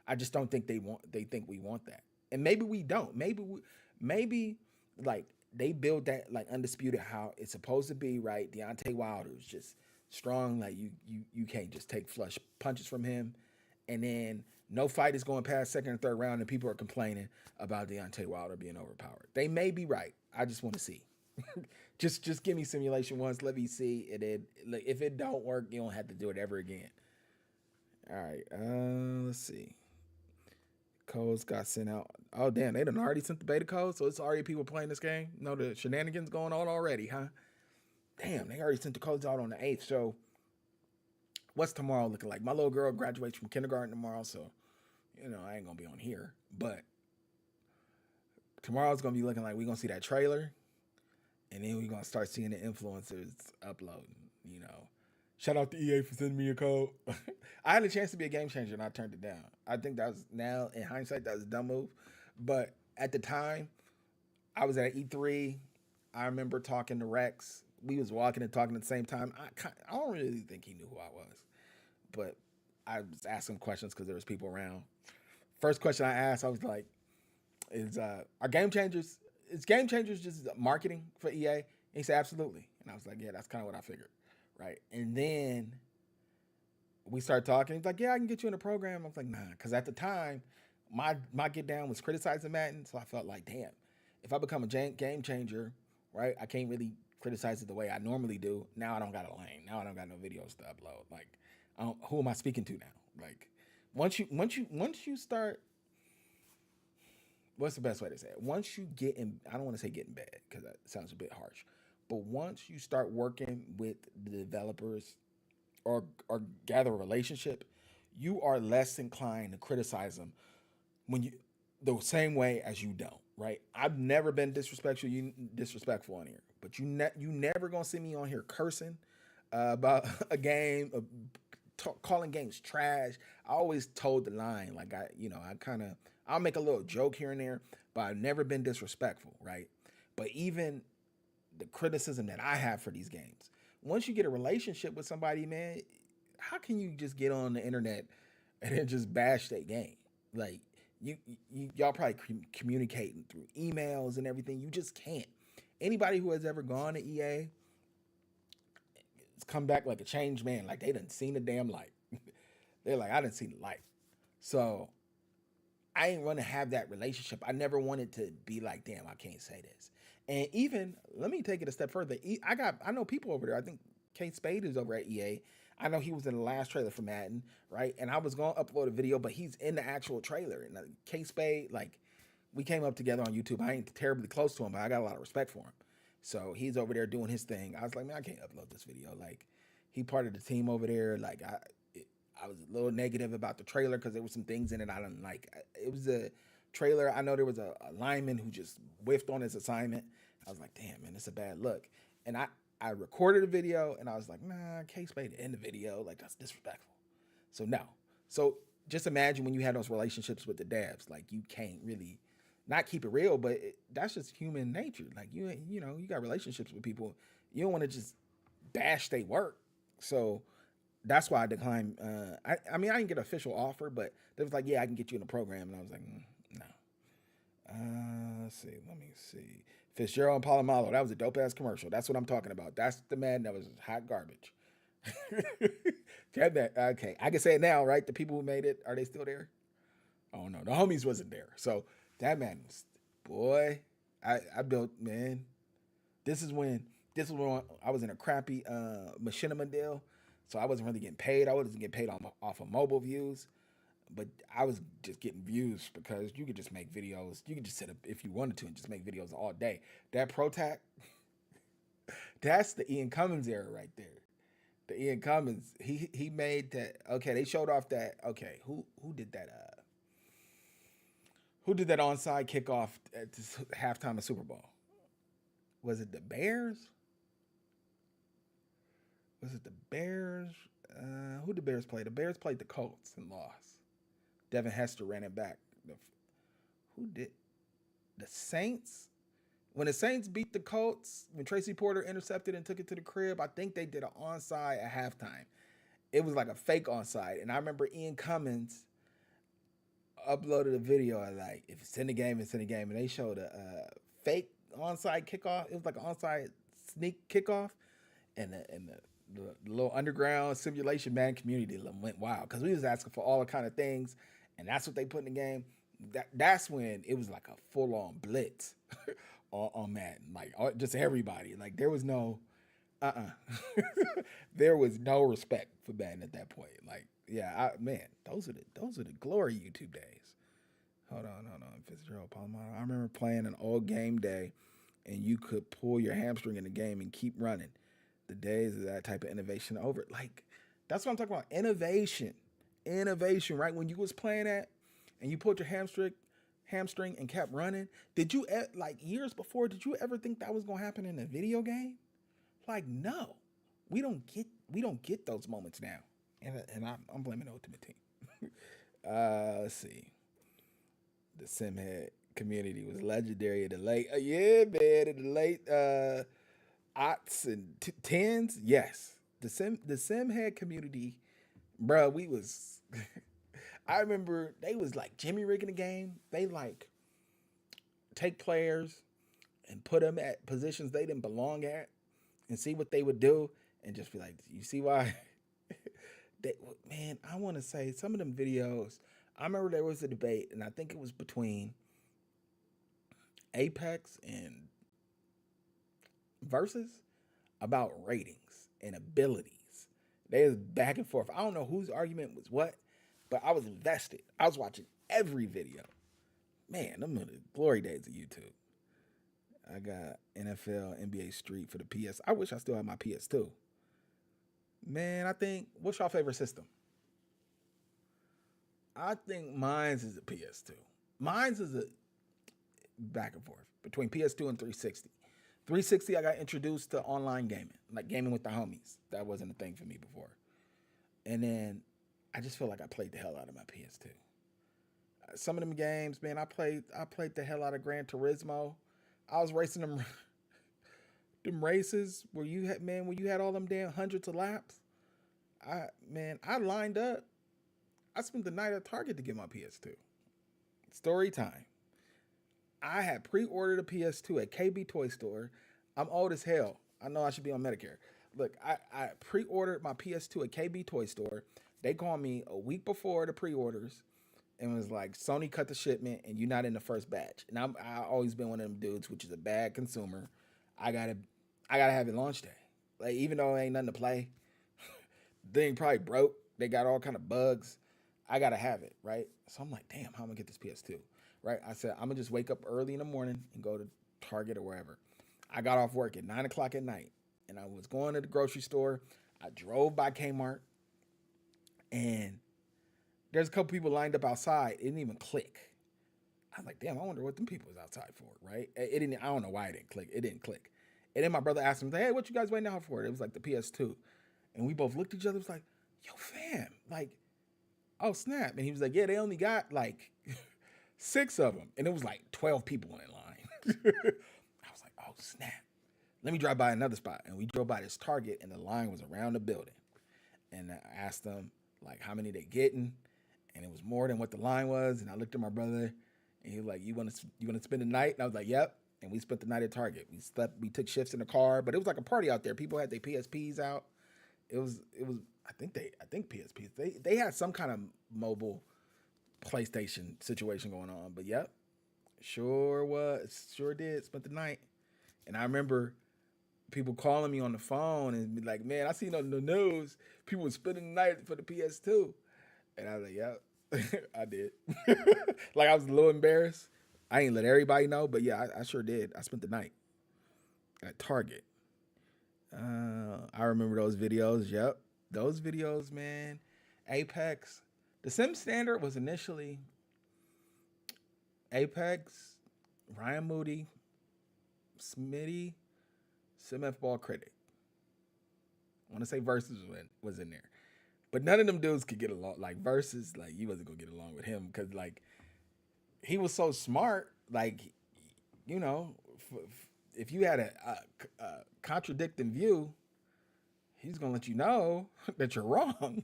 I just don't think they think we want that, and maybe we don't. Maybe like they build that like Undisputed how it's supposed to be, right? Deontay Wilder is just strong. Like you can't just take flush punches from him. And then no fight is going past second and third round, and people are complaining about Deontay Wilder being overpowered. They may be right. I just want to see. just give me simulation once. Let me see. And then if it don't work, you don't have to do it ever again. All right. Let's see. Codes got sent out. Oh damn, they done already sent the beta code, so it's already people playing this game. No, the shenanigans going on already, huh? Damn, they already sent the codes out on the 8th. So what's tomorrow looking like? My little girl graduates from kindergarten tomorrow, so I ain't gonna be on here, but tomorrow's gonna be looking like we're gonna see that trailer, and then we're gonna start seeing the influencers uploading. Shout out to EA for sending me a code. I had a chance to be a game changer and I turned it down. I think that was, now in hindsight, that was a dumb move, but at the time, I was at E3. I remember talking to Rex. We was walking and talking at the same time. I don't really think he knew who I was, but I was asking questions because there was people around. First question I asked, I was like, "Is are game changers? Is game changers just marketing for EA?" And he said, "Absolutely." And I was like, "Yeah, that's kind of what I figured." Right. And then we started talking. He's like, "Yeah, I can get you in a program." I was like, "Nah," because at the time, my get down was criticizing Madden, so I felt like, damn, if I become a game changer, right, I can't really criticize it the way I normally do. Now I don't got a lane. Now I don't got no videos to upload. Like, who am I speaking to now? Like, once you start, what's the best way to say it? Once you get in, I don't want to say get in bed because that sounds a bit harsh, but once you start working with the developers or gather a relationship, you are less inclined to criticize them when you the same way as you don't. Right? I've never been disrespectful on here, but you never gonna see me on here cursing about a game, calling games trash. I always told the line, like I'll make a little joke here and there, but I've never been disrespectful, right? But even the criticism that I have for these games, once you get a relationship with somebody, man, how can you just get on the internet and then just bash that game? Like, y'all probably communicating through emails and everything. You just can't. Anybody who has ever gone to EA has come back like a changed man, like they done seen the damn light. They're like, I didn't see the light. So I ain't want to have that relationship. I never wanted to be like, damn, I can't say this. And even, let me take it a step further. I know people over there. I think Kate Spade is over at EA. I know he was in the last trailer for Madden, right? And I was gonna upload a video, but he's in the actual trailer. And Kate Spade, like, we came up together on YouTube. I ain't terribly close to him, but I got a lot of respect for him. So he's over there doing his thing. I was like, man, I can't upload this video. Like, he part of the team over there. Like, I was a little negative about the trailer because there was some things in it I didn't like. It was a trailer. I know there was a lineman who just whiffed on his assignment. I was like, damn, man, it's a bad look. And I recorded a video and I was like, nah, Case made it in the video. Like, that's disrespectful. So no. So just imagine when you have those relationships with the devs, like, you can't really not keep it real, but that's just human nature. Like, you got relationships with people. You don't want to just bash they work. So that's why I declined. I mean, I didn't get an official offer, but they was like, yeah, I can get you in the program. And I was like, no. Let's see. Let me see. Fitzgerald and Palomalo. That was a dope ass commercial. That's what I'm talking about. That's the man that was hot garbage. Okay, I can say it now, right? The people who made it, are they still there? Oh no, the homies wasn't there. So that man was, boy. I built, man. This is when I was in a crappy machinima deal, so I wasn't really getting paid. I wasn't getting paid off of mobile views, but I was just getting views because you could just make videos. You could just sit up if you wanted to and just make videos all day. That ProTac, that's the Ian Cummins era right there. The Ian Cummins, he made that. Okay, they showed off that. Okay, who did that? Who did that onside kickoff at the halftime of Super Bowl? Was it the Bears? Was it the Bears? Who did the Bears play? The Bears played the Colts and lost. Devin Hester ran it back. Who did? The Saints? When the Saints beat the Colts, when Tracy Porter intercepted and took it to the crib, I think they did an onside at halftime. It was like a fake onside. And I remember Ian Cummins uploaded a video of, like, if it's in the game, it's in the game. And they showed a fake onside kickoff. It was like an onside sneak kickoff. And the little underground simulation man community went wild because we was asking for all the kind of things. And that's what they put in the game. That's when it was like a full-on blitz on Madden. Like, just everybody. Like, there was no there was no respect for Madden at that point. Like, yeah, man, those are the glory YouTube days. Hold on. Fitzgerald Palomar. I remember playing an old game day, and you could pull your hamstring in the game and keep running. The days of that type of innovation over. Like, that's what I'm talking about. Innovation, right? When you was playing that, and you pulled your hamstring and kept running. Did you like years before? Did you ever think that was gonna happen in a video game? Like, no, we don't get those moments now, and I'm blaming Ultimate Team. Let's see. The Simhead community was legendary in the late, yeah, man, in the late aughts and tens. Yes, the Simhead community, bro. We was. I remember they was like Jimmy rigging the game. They like take players and put them at positions they didn't belong at, and see what they would do, and just be like, you see why? they, man, I want to say some of them videos. I remember there was a debate, and I think it was between Apex and Versus about ratings and abilities. They was back and forth. I don't know whose argument was what, but I was invested. I was watching every video. Man, them are the glory days of YouTube. I got NFL, NBA Street for the PS. I wish I still had my PS2. Man, I think, what's your favorite system? I think mine's is a PS2. Mine's is a back and forth between PS2 and 360. 360, I got introduced to online gaming, like gaming with the homies. That wasn't a thing for me before. And then I just feel like I played the hell out of my PS2. Some of them games, man, I played the hell out of Gran Turismo. I was racing them races where you had all them damn hundreds of laps. I lined up. I spent the night at Target to get my PS2. Story time. I had pre-ordered a PS2 at KB Toy Store. I'm old as hell. I know I should be on Medicare. Look, I pre-ordered my PS2 at KB Toy Store. They called me a week before the pre-orders and was like, Sony cut the shipment and you're not in the first batch. And I always been one of them dudes, which is a bad consumer. I gotta have it launch day. Like, even though it ain't nothing to play, thing probably broke. They got all kind of bugs. I gotta have it, right? So I'm like, damn, how am I gonna get this PS2? Right? I said, I'm gonna just wake up early in the morning and go to Target or wherever. I got off work at 9 o'clock at night and I was going to the grocery store. I drove by Kmart and there's a couple people lined up outside. It didn't even click. I was like, damn, I wonder what them people was outside for, right? It didn't, I don't know why it didn't click. It didn't click. And then my brother asked him, hey, what you guys waiting out for? It was like the PS2. And we both looked at each other. It was like, yo, fam, like, oh, snap. And he was like, yeah, they only got like 6 of them. And it was like 12 people in line. I was like, oh, snap. Let me drive by another spot. And we drove by this Target and the line was around the building. And I asked them, like, how many they getting? And it was more than what the line was. And I looked at my brother and he was like, you want to spend the night? And I was like, yep. And we spent the night at Target. We took shifts in the car, but it was like a party out there. People had their PSPs out. It was I think PSPs. They had some kind of mobile PlayStation situation going on. But yep. Sure did. Spent the night. And I remember people calling me on the phone and be like, man, I seen on the news people were spending the night for the PS2. And I was like, yep, I did. Like, I was a little embarrassed. I ain't let everybody know, but yeah, I sure did. I spent the night at Target. I remember those videos. Yep. Those videos, man. Apex. The Sim standard was initially Apex, Ryan Moody, Smitty, SimF Ball Critic. I want to say Versus was in there. But none of them dudes could get along. Like, Versus, like, you wasn't going to get along with him because, like, he was so smart. Like, you know, if you had a contradicting view, he's going to let you know that you're wrong.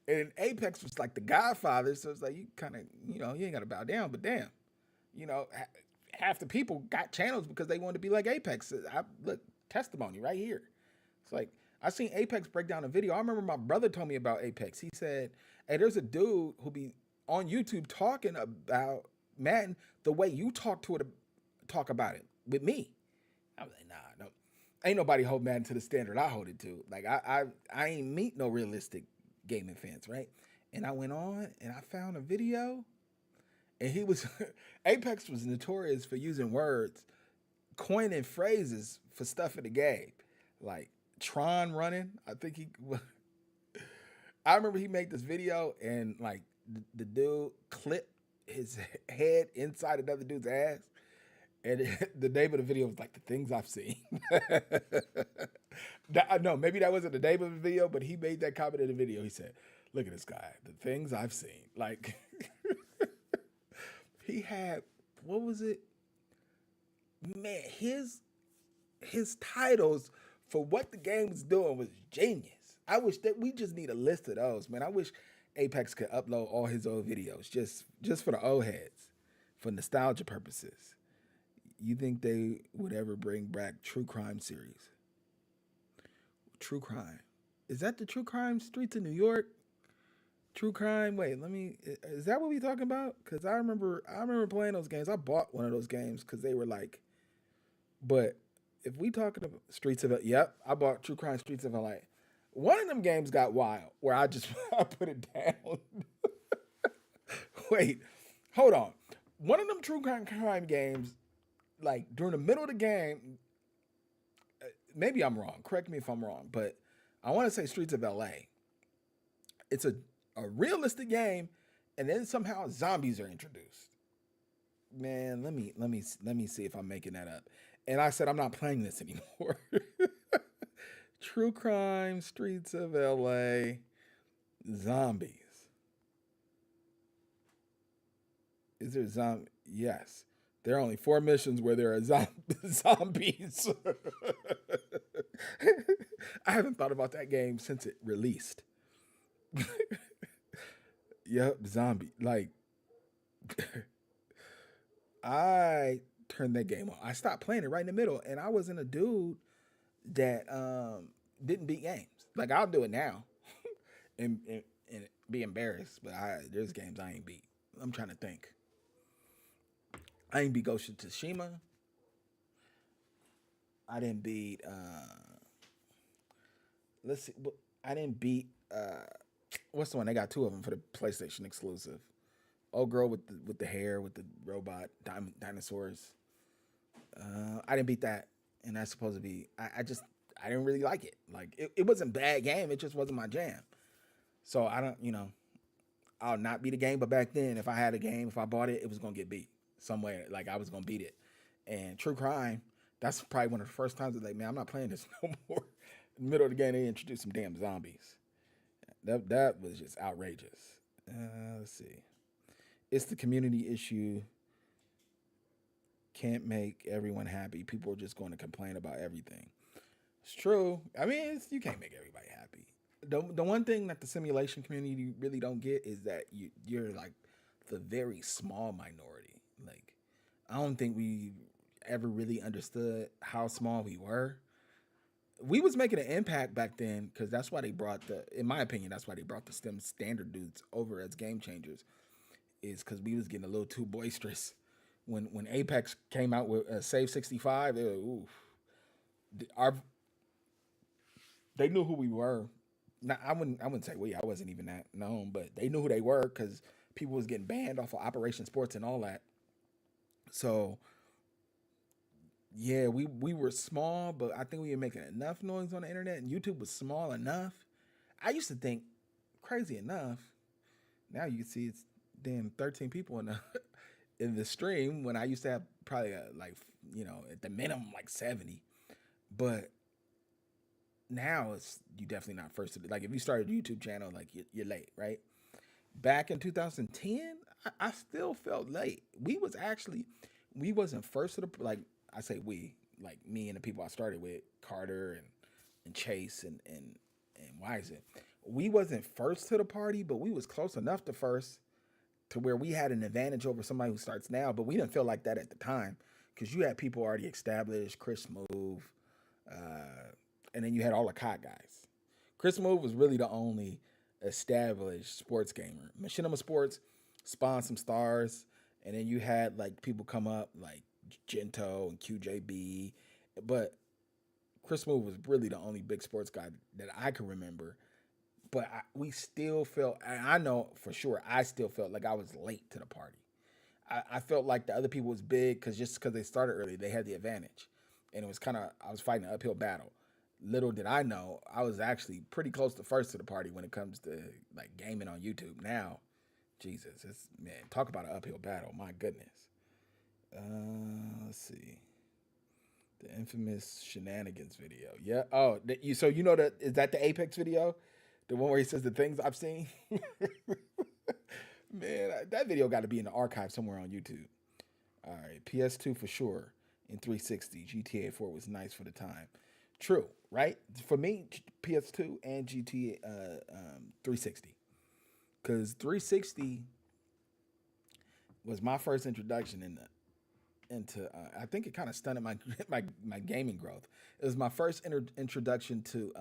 And Apex was like the Godfather. So it's like, you kind of, you know, you ain't got to bow down. But damn, you know, half the people got channels because they wanted to be like Apex. Look, testimony right here. It's like, I seen Apex break down a video. I remember my brother told me about Apex. He said, hey, there's a dude who be on YouTube talking about Madden the way you talk about it with me. I was like, nah, no. Ain't nobody hold Madden to the standard I hold it to. Like, I ain't meet no realistic gaming fans, right? And I went on and I found a video and he was, Apex was notorious for using words, coining phrases for stuff in the game. Like, Tron running. I remember he made this video and like the dude clipped his head inside another dude's ass, and the name of the video was like the things I've seen. No, maybe that wasn't the name of the video, but he made that comment in the video. He said, "Look at this guy, the things I've seen." Like he had, what was it? Man, his titles for what the game was doing was genius. I wish that we just need a list of those, man. I wish Apex could upload all his old videos just for the old heads, for nostalgia purposes. You think they would ever bring back True Crime series? True Crime. Is that the True Crime Streets of New York? True Crime. Wait, let me. Is that what we talking about? Because I remember playing those games. I bought one of those games because they were like. But if we talking about Streets of yep, I bought True Crime Streets of LA. One of them games got wild where I just I put it down. Wait, hold on. One of them True Crime games, like during the middle of the game, maybe I'm wrong. Correct me if I'm wrong, but I want to say Streets of LA. It's a realistic game, and then somehow zombies are introduced. Man, let me see if I'm making that up. And I said I'm not playing this anymore. True Crime Streets of LA zombies. Is there zombie? Yes. There are only 4 missions where there are zombies. I haven't thought about that game since it released. Yep, zombie. Like, I turned that game on. I stopped playing it right in the middle, and I wasn't a dude that didn't beat games. Like, I'll do it now and be embarrassed, but there's games I ain't beat. I'm trying to think. I ain't beat Ghost of Tsushima. I didn't beat. Let's see. I didn't beat. What's the one? They got 2 of them for the PlayStation exclusive. Old girl with the hair with the robot dinosaurs. I didn't beat that, and that's supposed to be. I didn't really like it. Like it wasn't a bad game. It just wasn't my jam. So I don't. I'll not beat a game. But back then, if I had a game, if I bought it, it was gonna get beat somewhere. Like I was gonna beat it. And True Crime, that's probably one of the first times I was like, man, I'm not playing this no more. In the middle of the game, they introduced some damn zombies. That was just outrageous. Let's see. It's the community issue. Can't make everyone happy. People are just going to complain about everything. It's true. I mean, you can't make everybody happy. The one thing that the simulation community really don't get is that you're like the very small minority. Like, I don't think we ever really understood how small we were. We was making an impact back then because that's why they brought in my opinion, that's why they brought the STEM standard dudes over as game changers, is because we was getting a little too boisterous. When Apex came out with Save 65, they knew who we were. Now I wouldn't say I wasn't even that known, but they knew who they were because people was getting banned off of Operation Sports and all that. So yeah, we were small, but I think we were making enough noise on the internet, and YouTube was small enough. I used to think, crazy enough, now you can see it's damn 13 people in the in the stream when I used to have probably at the minimum like 70. But now it's you definitely not first to like if you started a YouTube channel like you're late, right? Back in 2010, I still felt late. We wasn't first to the like I say we like me and the people I started with Carter and Chase and Wiser. We wasn't first to the party, but we was close enough to first to where we had an advantage over somebody who starts now, but we didn't feel like that at the time because you had people already established, Chris Move, and then you had all the COD guys. Chris Move was really the only established sports gamer. Machinima Sports spawned some stars, and then you had like people come up like Gento and QJB, but Chris Move was really the only big sports guy that I can remember. But we still felt, I know for sure, I still felt like I was late to the party. I felt like the other people was big because they started early, they had the advantage. And it was I was fighting an uphill battle. Little did I know, I was actually pretty close to first to the party when it comes to like gaming on YouTube. Now, Jesus, it's man, talk about an uphill battle. My goodness. Let's see. The infamous shenanigans video. Yeah. Oh, you. So you know that is that the Apex video, the one where he says the things I've seen. Man, that video got to be in the archive somewhere on YouTube. All right, PS2 for sure. In 360, GTA 4 was nice for the time. True, right? For me, PS2 and GTA 360, because 360 was my first introduction into I think it kind of stunted my my gaming growth. It was my first introduction to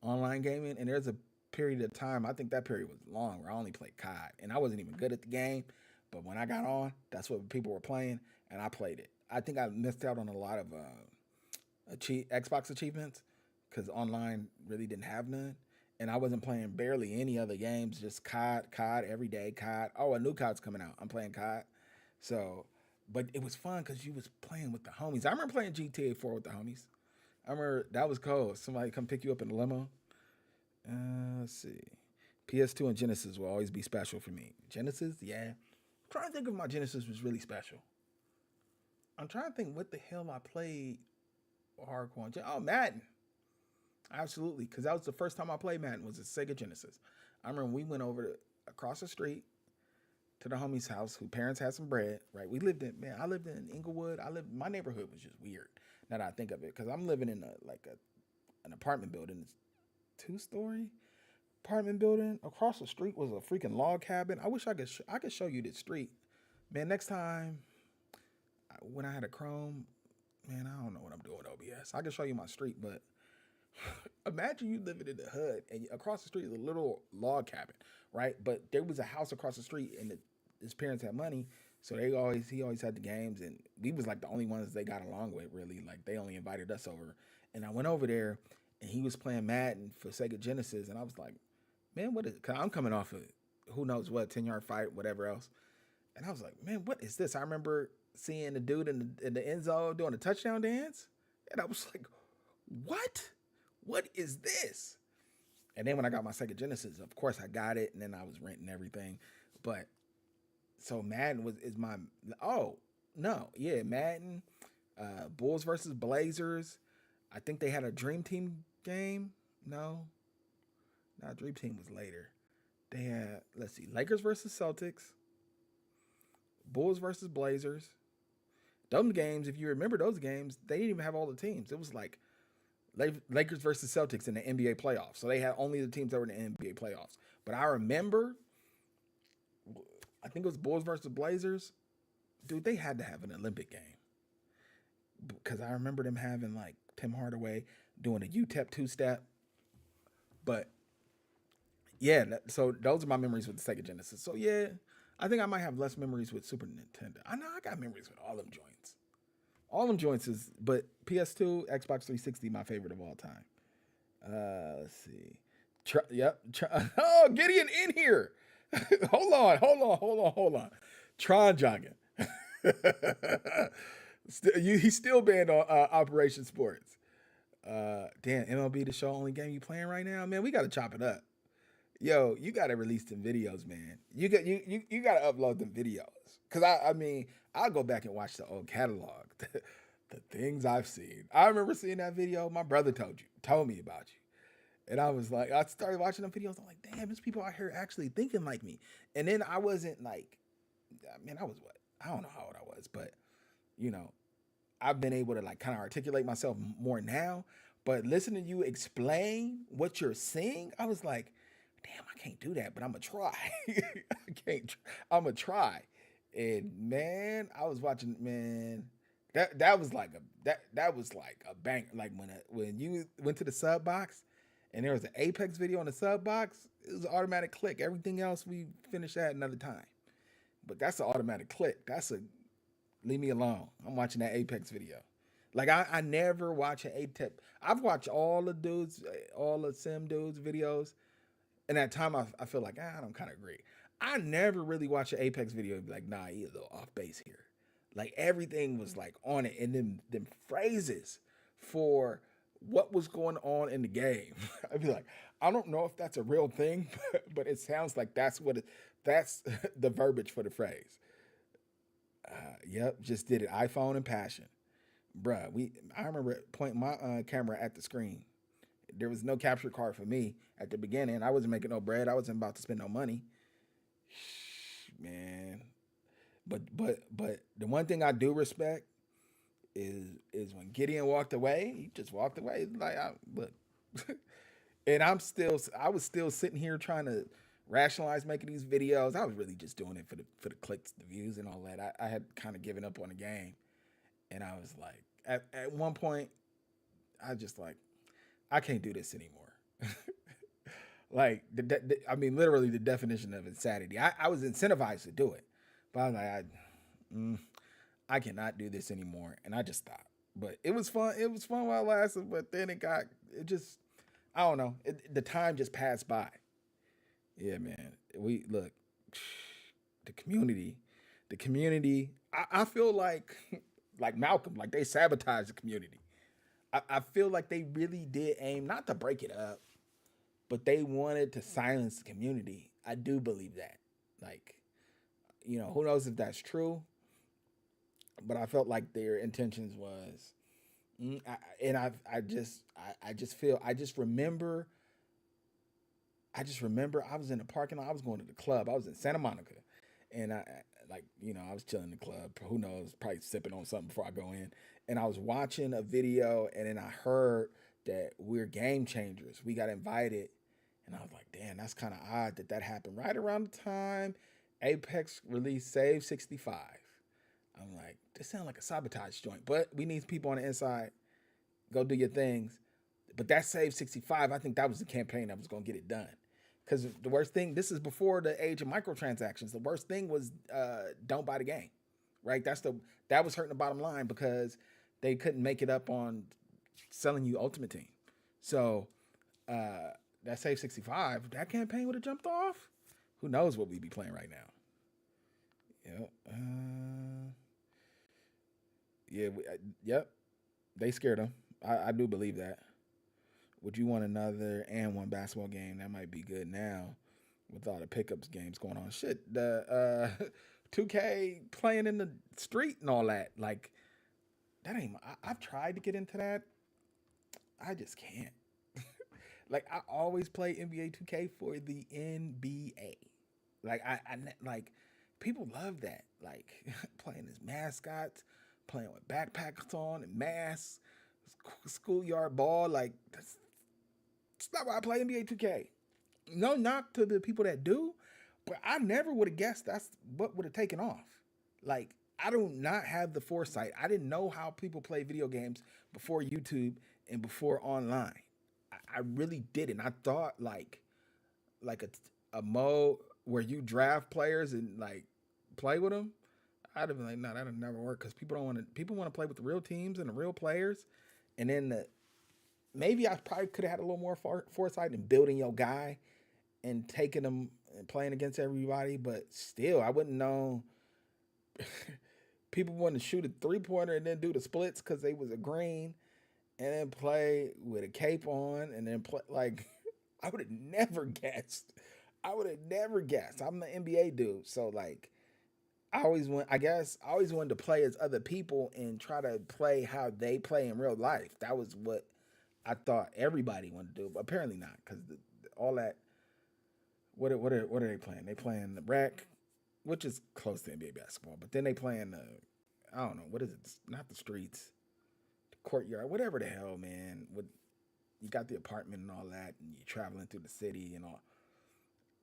online gaming, and there's a period of time. I think that period was long where I only played COD, and I wasn't even good at the game. But when I got on, that's what people were playing, and I played it. I think I missed out on a lot of Xbox achievements because online really didn't have none. And I wasn't playing barely any other games, just COD every day, COD. Oh, a new COD's coming out. I'm playing COD. So, but it was fun because you was playing with the homies. I remember playing GTA 4 with the homies. I remember that was cool. Somebody come pick you up in the limo. Let's see. PS2 and Genesis will always be special for me. Genesis, yeah. I'm trying to think if my Genesis was really special. I'm trying to think what the hell I played hardcore on. Oh, Madden. Absolutely, because that was the first time I played Madden was a Sega Genesis. I remember we went across the street to the homie's house, whose parents had some bread. Right, I lived in Inglewood. My neighborhood was just weird. Now that I think of it, because I'm living in an apartment building. It's 2-story apartment building. Across the street was a freaking log cabin. I wish I could show you this street, man. Next time when I had a Chrome, man, I don't know what I'm doing OBS. I can show you my street, but imagine you living in the hood and across the street is a little log cabin, right? But there was a house across the street, and his parents had money, so he always had the games, and we was like the only ones they got along with, really. Like they only invited us over, and I went over there, and he was playing Madden for Sega Genesis, and I was like, man, what is? Cause I'm coming off of who knows what 10-yard fight, whatever else, and I was like, man, what is this? I remember seeing the dude in the end zone doing a touchdown dance, and I was like, what? What is this? And then when I got my Sega Genesis, of course I got it, and then I was renting everything. But so Madden is my Madden, Bulls versus Blazers. I think they had a Dream Team game. No, Dream Team was later. They had Lakers versus Celtics, Bulls versus Blazers. Those games, if you remember those games, they didn't even have all the teams. It was like Lakers versus Celtics in the NBA playoffs. So they had only the teams that were in the NBA playoffs. But I remember, I think it was Bulls versus Blazers. Dude, they had to have an Olympic game. Because I remember them having like Tim Hardaway doing a UTEP two-step. But yeah, so those are my memories with the Sega Genesis. So yeah, I think I might have less memories with Super Nintendo. I know I got memories with all them joints. All them joints but PS2, Xbox 360, my favorite of all time. Let's see. Oh, Gideon in here. hold on. Tron jogging. He's still banned on Operation Sports. Damn, MLB The Show only game you playing right now? Man, we got to chop it up. Yo, you got to release them videos, man. You got to upload them videos. Because, I mean, I'll go back and watch the old catalog. The things I've seen. I remember seeing that video. My brother told me about you. And I was like, I started watching them videos. I'm like, damn, there's people out here actually thinking like me. And then I wasn't like, man, I was what? I don't know how old I was, but, you know, I've been able to like kind of articulate myself more now. But listening to you explain what you're seeing, I was like, damn, I can't do that, but I'm going to try. I'm going to try. And man, I was watching, man, that was like a bang. Like when you went to the sub box and there was an Apex video on the sub box, it was an automatic click. Everything else we finished at another time. But that's an automatic click. Leave me alone. I'm watching that Apex video. Like I never watch an Apex. I've watched all the sim dudes videos. And at time I feel like, I don't kind of agree. I never really watched an Apex video and be like, nah, you're a little off base here. Like everything was like on it. And then them phrases for what was going on in the game. I'd be like, I don't know if that's a real thing, but it sounds like that's what That's the verbiage for the phrase. Yep, just did it. iPhone and passion, bruh. I remember pointing my camera at the screen. There was no capture card for me at the beginning. I wasn't making no bread. I wasn't about to spend no money, man. But the one thing I do respect is when Gideon walked away. He just walked away. Like, look, and I was still sitting here trying to rationalize making these videos. I was really just doing it for the clicks, the views, and all that. I had kind of given up on the game, and I was like, at one point, I just like, I can't do this anymore. Like, I mean, literally the definition of insanity. I was incentivized to do it, but I was like, mm, I cannot do this anymore, and I just stopped. But it was fun. It was fun while it lasted, but then it just, I don't know. The time just passed by. Yeah, man. We look, the community, the community. I feel like, like Malcolm, like they sabotaged the community. I feel like they really did aim not to break it up, but they wanted to silence the community. I do believe that. Like, who knows if that's true, but I felt like their intentions was, and I just feel, I just remember I was in the parking lot. I was going to the club. I was in Santa Monica, and I was chilling in the club. Who knows? Probably sipping on something before I go in. And I was watching a video, and then I heard that we're game changers. We got invited, and I was like, damn, that's kind of odd that happened right around the time Apex released Save 65. I'm like, this sounds like a sabotage joint, but we need people on the inside. Go do your things. But that Save 65, I think that was the campaign that was going to get it done. Because the worst thing, this is before the age of microtransactions. The worst thing was don't buy the game, right? That was hurting the bottom line because they couldn't make it up on selling you Ultimate Team. So that Save 65, that campaign would have jumped off. Who knows what we'd be playing right now? Yep. Yep. They scared them. I do believe that. Would you want another and one basketball game? That might be good now with all the pickups games going on. Shit, the 2K playing in the street and all that. Like, that ain't, I've tried to get into that. I just can't. Like, I always play NBA 2K for the NBA. Like, like, people love that. Like, playing as mascots, playing with backpacks on and masks, schoolyard ball. Like, that's not why I play NBA 2K. No knock to the people that do, but I never would have guessed that's what would have taken off. Like, I do not have the foresight. I didn't know how people play video games before YouTube and before online. I really didn't. I thought like a mode where you draft players and like play with them. I'd have been like, no, that'll never work because people don't want to. People want to play with the real teams and the real players, and then maybe I probably could have had a little more foresight in building your guy and taking them and playing against everybody. But still, I wouldn't know. People want to shoot a 3-pointer and then do the splits because they was agreeing, and then play with a cape on, and then play like I would have never guessed. I would have never guessed. I'm the NBA dude, so like I always wanted to play as other people and try to play how they play in real life. That was what I thought everybody wanted to do, but apparently not, because all that. What are they playing? They playing the rec, which is close to NBA basketball, but then they playing I don't know, what is it? It's not the streets, the courtyard, whatever the hell, man. You got the apartment and all that, and you're traveling through the city and all.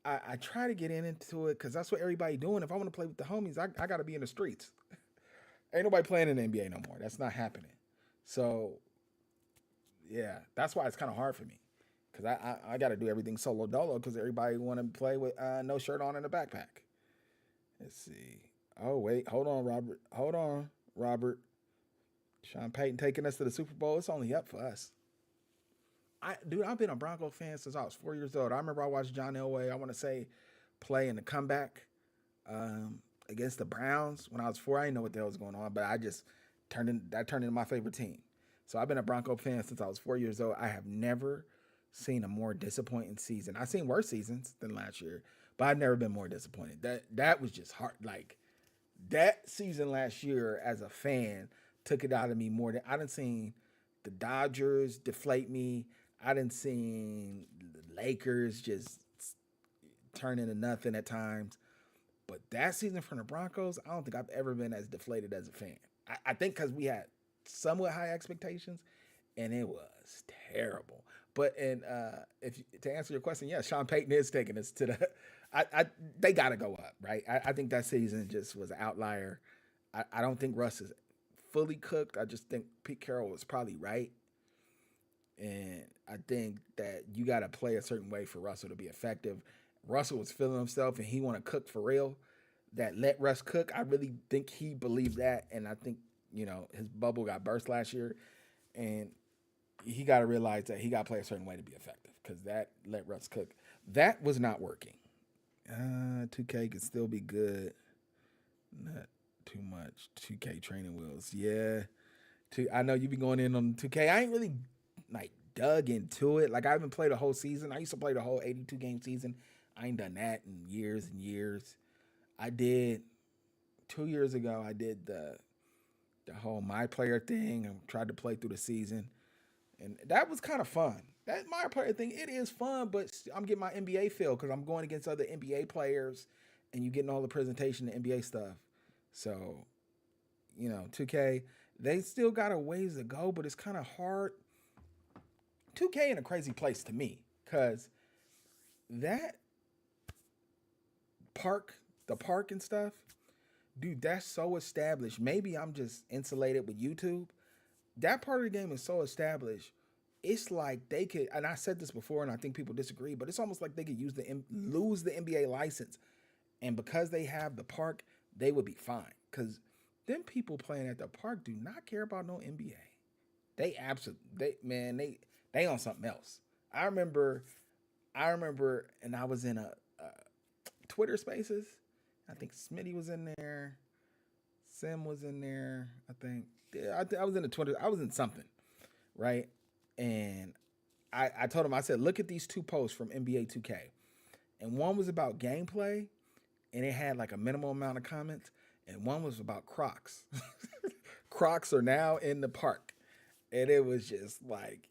I try to get into it because that's what everybody doing. If I want to play with the homies, I got to be in the streets. Ain't nobody playing in the NBA no more. That's not happening. So, yeah, that's why it's kind of hard for me because I got to do everything solo dolo because everybody want to play with no shirt on in a backpack. Let's see. Oh, wait. Hold on, Robert. Hold on, Robert. Sean Payton taking us to the Super Bowl. It's only up for us. I've been a Bronco fan since I was 4 years old. I remember I watched John Elway, I want to say, play in the comeback against the Browns when I was 4. I didn't know what the hell was going on, but turned into my favorite team. So I've been a Bronco fan since I was 4 years old. I have never seen a more disappointing season. I've seen worse seasons than last year, but I've never been more disappointed. That was just hard. Like that season last year, as a fan, took it out of me more than I didn't seen the Dodgers deflate me. I didn't seen the Lakers just turn into nothing at times. But that season from the Broncos, I don't think I've ever been as deflated as a fan. I think because we had somewhat high expectations, and it was terrible. But and if to answer your question, yeah, Sean Payton is taking us to the. They got to go up, right? I think that season just was an outlier. I don't think Russ is fully cooked. I just think Pete Carroll was probably right, and I think that you got to play a certain way for Russell to be effective. Russell was feeling himself, and he want to cook for real. That let Russ cook. I really think he believed that, and I think his bubble got burst last year, and he got to realize that he got to play a certain way to be effective because that let Russ cook. That was not working. 2K could still be good. Not too much. 2K training wheels. Yeah. I know you be going in on 2K. I ain't really like dug into it. Like I haven't played a whole season. I used to play the whole 82 game season. I ain't done that in years and years. I did 2 years ago. I did the whole my player thing and tried to play through the season, and that was kind of fun. That my player thing, it is fun, but I'm getting my NBA feel because I'm going against other NBA players, and you getting all the presentation and NBA stuff. So, 2K, they still got a ways to go, but it's kind of hard. 2K in a crazy place to me because that the park and stuff, dude, that's so established. Maybe I'm just insulated with YouTube. That part of the game is so established. It's like they could, and I said this before, and I think people disagree, but it's almost like they could lose the NBA license, and because they have the park, they would be fine. Because them people playing at the park do not care about no NBA. They absolutely, they on something else. I remember, and I was in a Twitter Spaces. I think Smitty was in there. Sim was in there. I think. Yeah, I was in the Twitter. I was in something, right? And I told him, I said, look at these two posts from NBA 2K. And one was about gameplay, and it had like a minimal amount of comments. And one was about Crocs. Crocs are now in the park. And it was just like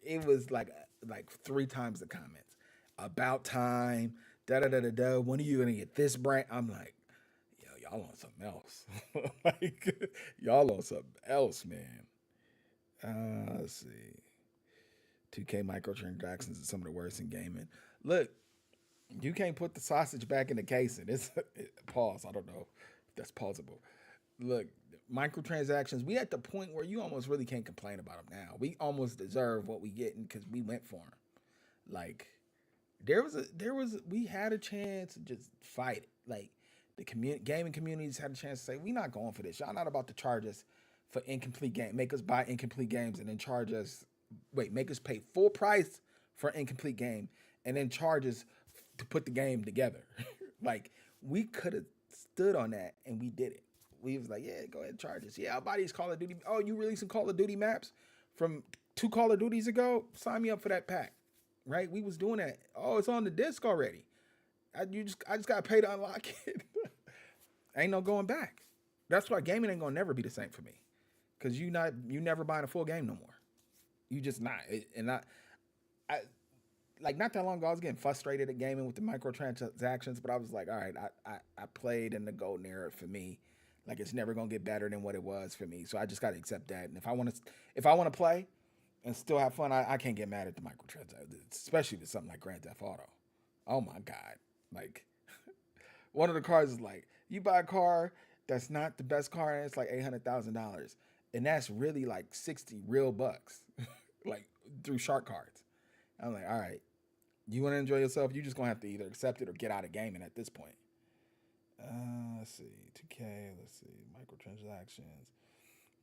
three times the comments. About time. Da da da da da. When are you gonna get this brand? I'm like, y'all on something else. Like y'all on something else, man. Let's see. 2K microtransactions are some of the worst in gaming. Look, you can't put the sausage back in the casing. Pause. I don't know if that's pausable. Look, microtransactions, we at the point where you almost really can't complain about them now. We almost deserve what we getting because we went for them. Like, we had a chance to just fight it. Like, the gaming communities had a chance to say, we not going for this. Y'all not about to charge us for incomplete game, make us buy incomplete games and then make us pay full price for an incomplete game and then charge us to put the game together. Like, we could have stood on that and we did it. We was like, yeah, go ahead and charge us. Yeah, I'll buy these Call of Duty. Oh, you releasing Call of Duty maps from 2 Call of Duties ago? Sign me up for that pack. Right? We was doing that. Oh, it's on the disc already. I just gotta pay to unlock it. Ain't no going back. That's why gaming ain't gonna never be the same for me. Cause you never buying a full game no more. You just not. I like not that long ago I was getting frustrated at gaming with the microtransactions, but I was like, all right, I played in the golden era for me. Like it's never gonna get better than what it was for me. So I just gotta accept that. And if I wanna play and still have fun, I can't get mad at the microtransactions, especially with something like Grand Theft Auto. Oh my God. Like one of the cars is like, you buy a car that's not the best car and it's like $800,000. And that's really like 60 real bucks, like through shark cards. I'm like, all right, you want to enjoy yourself? You just gonna have to either accept it or get out of gaming at this point. Let's see, 2K. Let's see, microtransactions.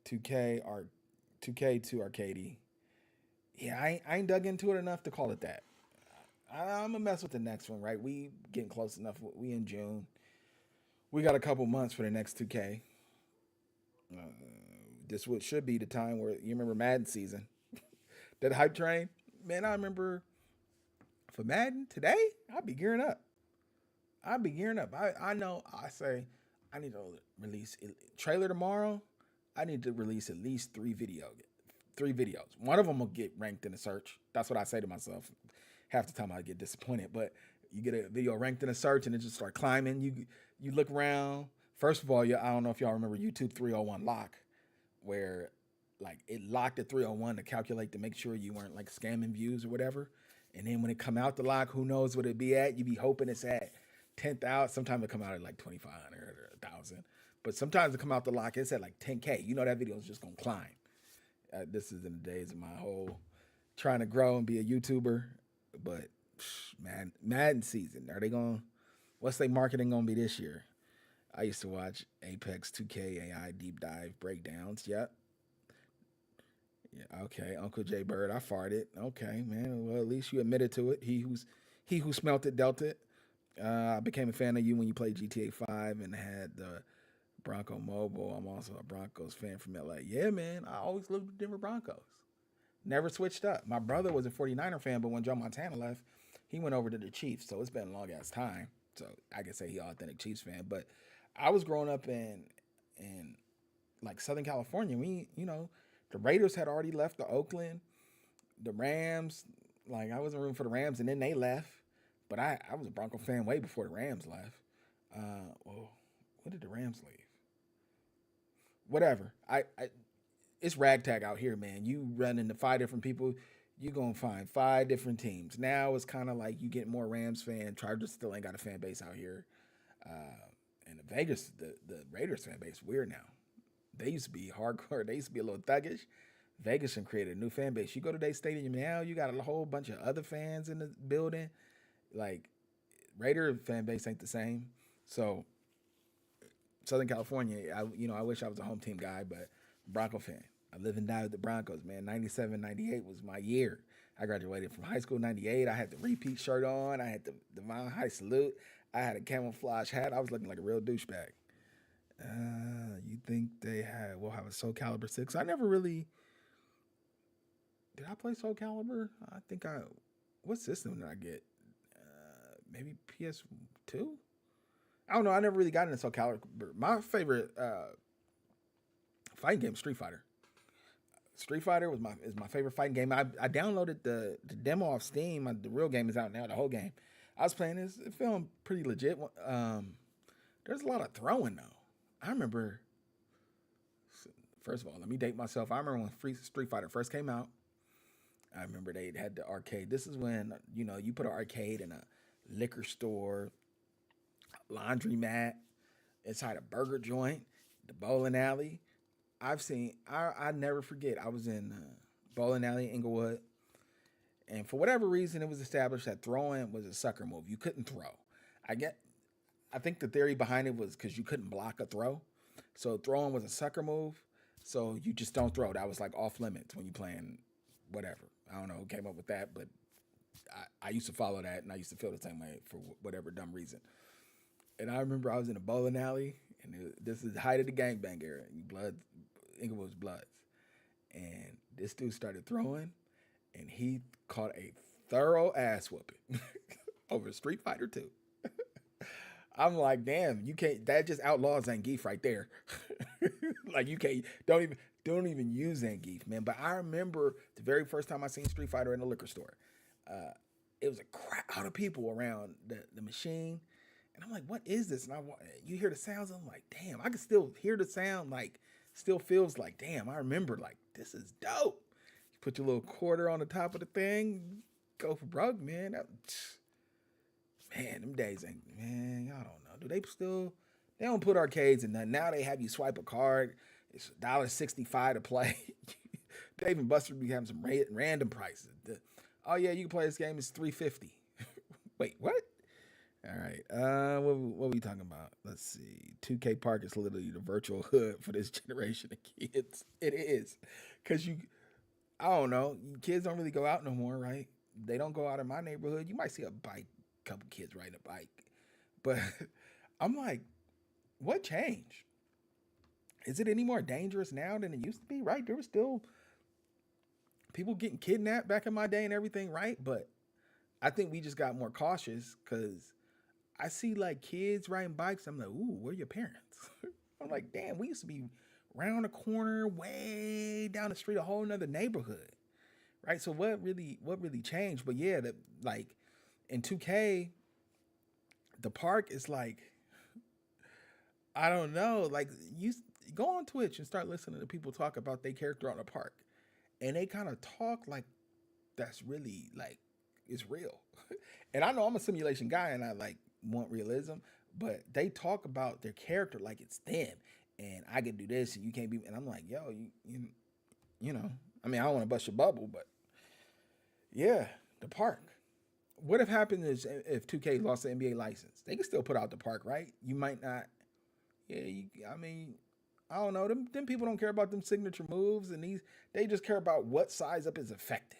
2K to Arcade. Yeah, I ain't dug into it enough to call it that. I'm gonna mess with the next one, right? We getting close enough. We in June. We got a couple months for the next 2K. This should be the time where you remember Madden season. That hype train, man. I remember for Madden today, I'd be gearing up. I be gearing up. I know. I say I need to release trailer tomorrow. I need to release at least three videos. One of them will get ranked in the search. That's what I say to myself. Half the time I get disappointed, but you get a video ranked in a search and it just start climbing. You look around. First of all, I don't know if y'all remember YouTube 301 lock, where like it locked at 301 to calculate to make sure you weren't like scamming views or whatever. And then when it come out the lock, who knows what it be at? You be hoping it's at 10,000. Sometimes it come out at like 2,500 or 1,000. But sometimes it come out the lock, it's at like 10K. You know that video is just gonna climb. This is in the days of my whole trying to grow and be a YouTuber. But man, Madden season. Are they going? What's their marketing gonna be this year? I used to watch Apex 2K AI deep dive breakdowns. Yep. Yeah. Okay. Uncle J Bird, I farted. Okay, man. Well, at least you admitted to it. He who smelt it dealt it. I became a fan of you when you played GTA 5 and had the Bronco Mobile. I'm also a Broncos fan from LA. Yeah, man. I always lived with Denver Broncos. Never switched up. My brother was a 49er fan, but when Joe Montana left, he went over to the Chiefs. So it's been a long ass time. So I can say he authentic Chiefs fan. But I was growing up in like Southern California. The Raiders had already left the Oakland, the Rams. Like I wasn't rooting for the Rams, and then they left. But I was a Bronco fan way before the Rams left. Well, when did the Rams leave? Whatever. It's ragtag out here, man. You run into five different people, you gonna find five different teams. Now it's kind of like you get more Rams fan. Chargers still ain't got a fan base out here. And the Vegas, the Raiders fan base, weird now. They used to be hardcore. They used to be a little thuggish. Vegas and created a new fan base. You go to their stadium now, you got a whole bunch of other fans in the building. Like Raider fan base ain't the same. So Southern California, I wish I was a home team guy, but Bronco fan. I live and die with the Broncos, man. 97, 98 was my year. I graduated from high school in 98. I had the repeat shirt on. I had the Divine High salute. I had a camouflage hat. I was looking like a real douchebag. You think we'll have a Soul Calibur 6? I never really, did I play Soul Calibur? What system did I get? Maybe PS2? I don't know. I never really got into Soul Calibur. My favorite fighting game is Street Fighter. Street Fighter is my favorite fighting game. I downloaded the demo off Steam. The real game is out now. The whole game. I was playing this. It felt pretty legit. There's a lot of throwing though. I remember. First of all, let me date myself. I remember when Street Fighter first came out. I remember they had the arcade. This is when you put an arcade in a liquor store, laundromat, inside a burger joint, the bowling alley. I never forget. I was in bowling alley, Inglewood, and for whatever reason, it was established that throwing was a sucker move. You couldn't throw. I think the theory behind it was because you couldn't block a throw, so throwing was a sucker move. So you just don't throw. That was like off limits when you playing whatever. I don't know who came up with that, but I used to follow that, and I used to feel the same way for whatever dumb reason. And I remember I was in a bowling alley, and this is the height of the gangbang era. Inglewood's Bloods. And this dude started throwing, and he caught a thorough ass whooping over Street Fighter 2. I'm like, damn, you can't. That just outlaws Zangief right there. Like you can't. Don't even use Zangief, man. But I remember the very first time I seen Street Fighter in the liquor store. It was a crowd of people around the machine, and I'm like, what is this? And you hear the sounds. I'm like, damn, I can still hear the sound. Like, still feels like, damn, I remember. Like, this is dope. You put your little quarter on the top of the thing, go for broke, man. Man, them days ain't, man, I don't know. Do they still, they don't put arcades in that. Now they have you swipe a card. It's $1.65 to play. Dave and Buster be having some random prices. Oh yeah, you can play this game, it's $3.50. Wait, what? All right. What are we talking about? Let's see. 2K Park is literally the virtual hood for this generation of kids. It is. Cause I don't know, kids don't really go out no more, right? They don't go out in my neighborhood. You might see a couple kids riding a bike. But I'm like, what changed? Is it any more dangerous now than it used to be, right? There was still people getting kidnapped back in my day and everything, right? But I think we just got more cautious because I see like kids riding bikes. I'm like, ooh, where are your parents? I'm like, damn, we used to be round the corner, way down the street, a whole nother neighborhood, right? So what really changed? But yeah, that like in 2K, the park is like I don't know, like you go on Twitch and start listening to people talk about their character on the park, and they kind of talk like that's really like it's real. And I know I'm a simulation guy and I like want realism, but they talk about their character like it's them. And I can do this and you can't be and I'm like, yo, you know. I mean, I don't want to bust your bubble, but yeah, the park. What if happened is if 2K lost the NBA license? They can still put out the park, right? You might not. Yeah, I mean, I don't know. Them people don't care about them signature moves, and these they just care about what size up is effective.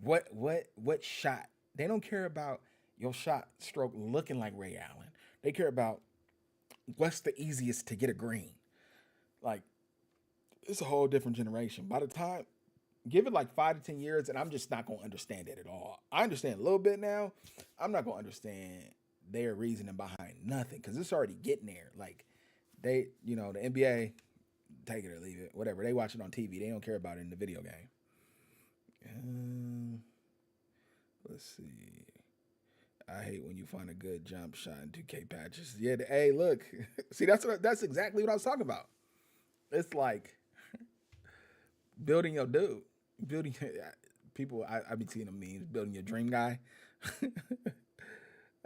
What shot? They don't care about your shot stroke looking like Ray Allen. They care about what's the easiest to get a green. Like it's a whole different generation. By the time give it like 5 to 10 years, and I'm just not gonna understand it at all. I understand a little bit now. I'm not gonna understand their reasoning behind nothing because it's already getting there. Like the NBA, take it or leave it, whatever. They watch it on TV. They don't care about it in the video game. Um, let's see. I hate when you find a good jump shot in 2K patches. Yeah, hey, look, see that's exactly what I was talking about. It's like building your dude, building people. I've been seeing them memes. Building your dream guy.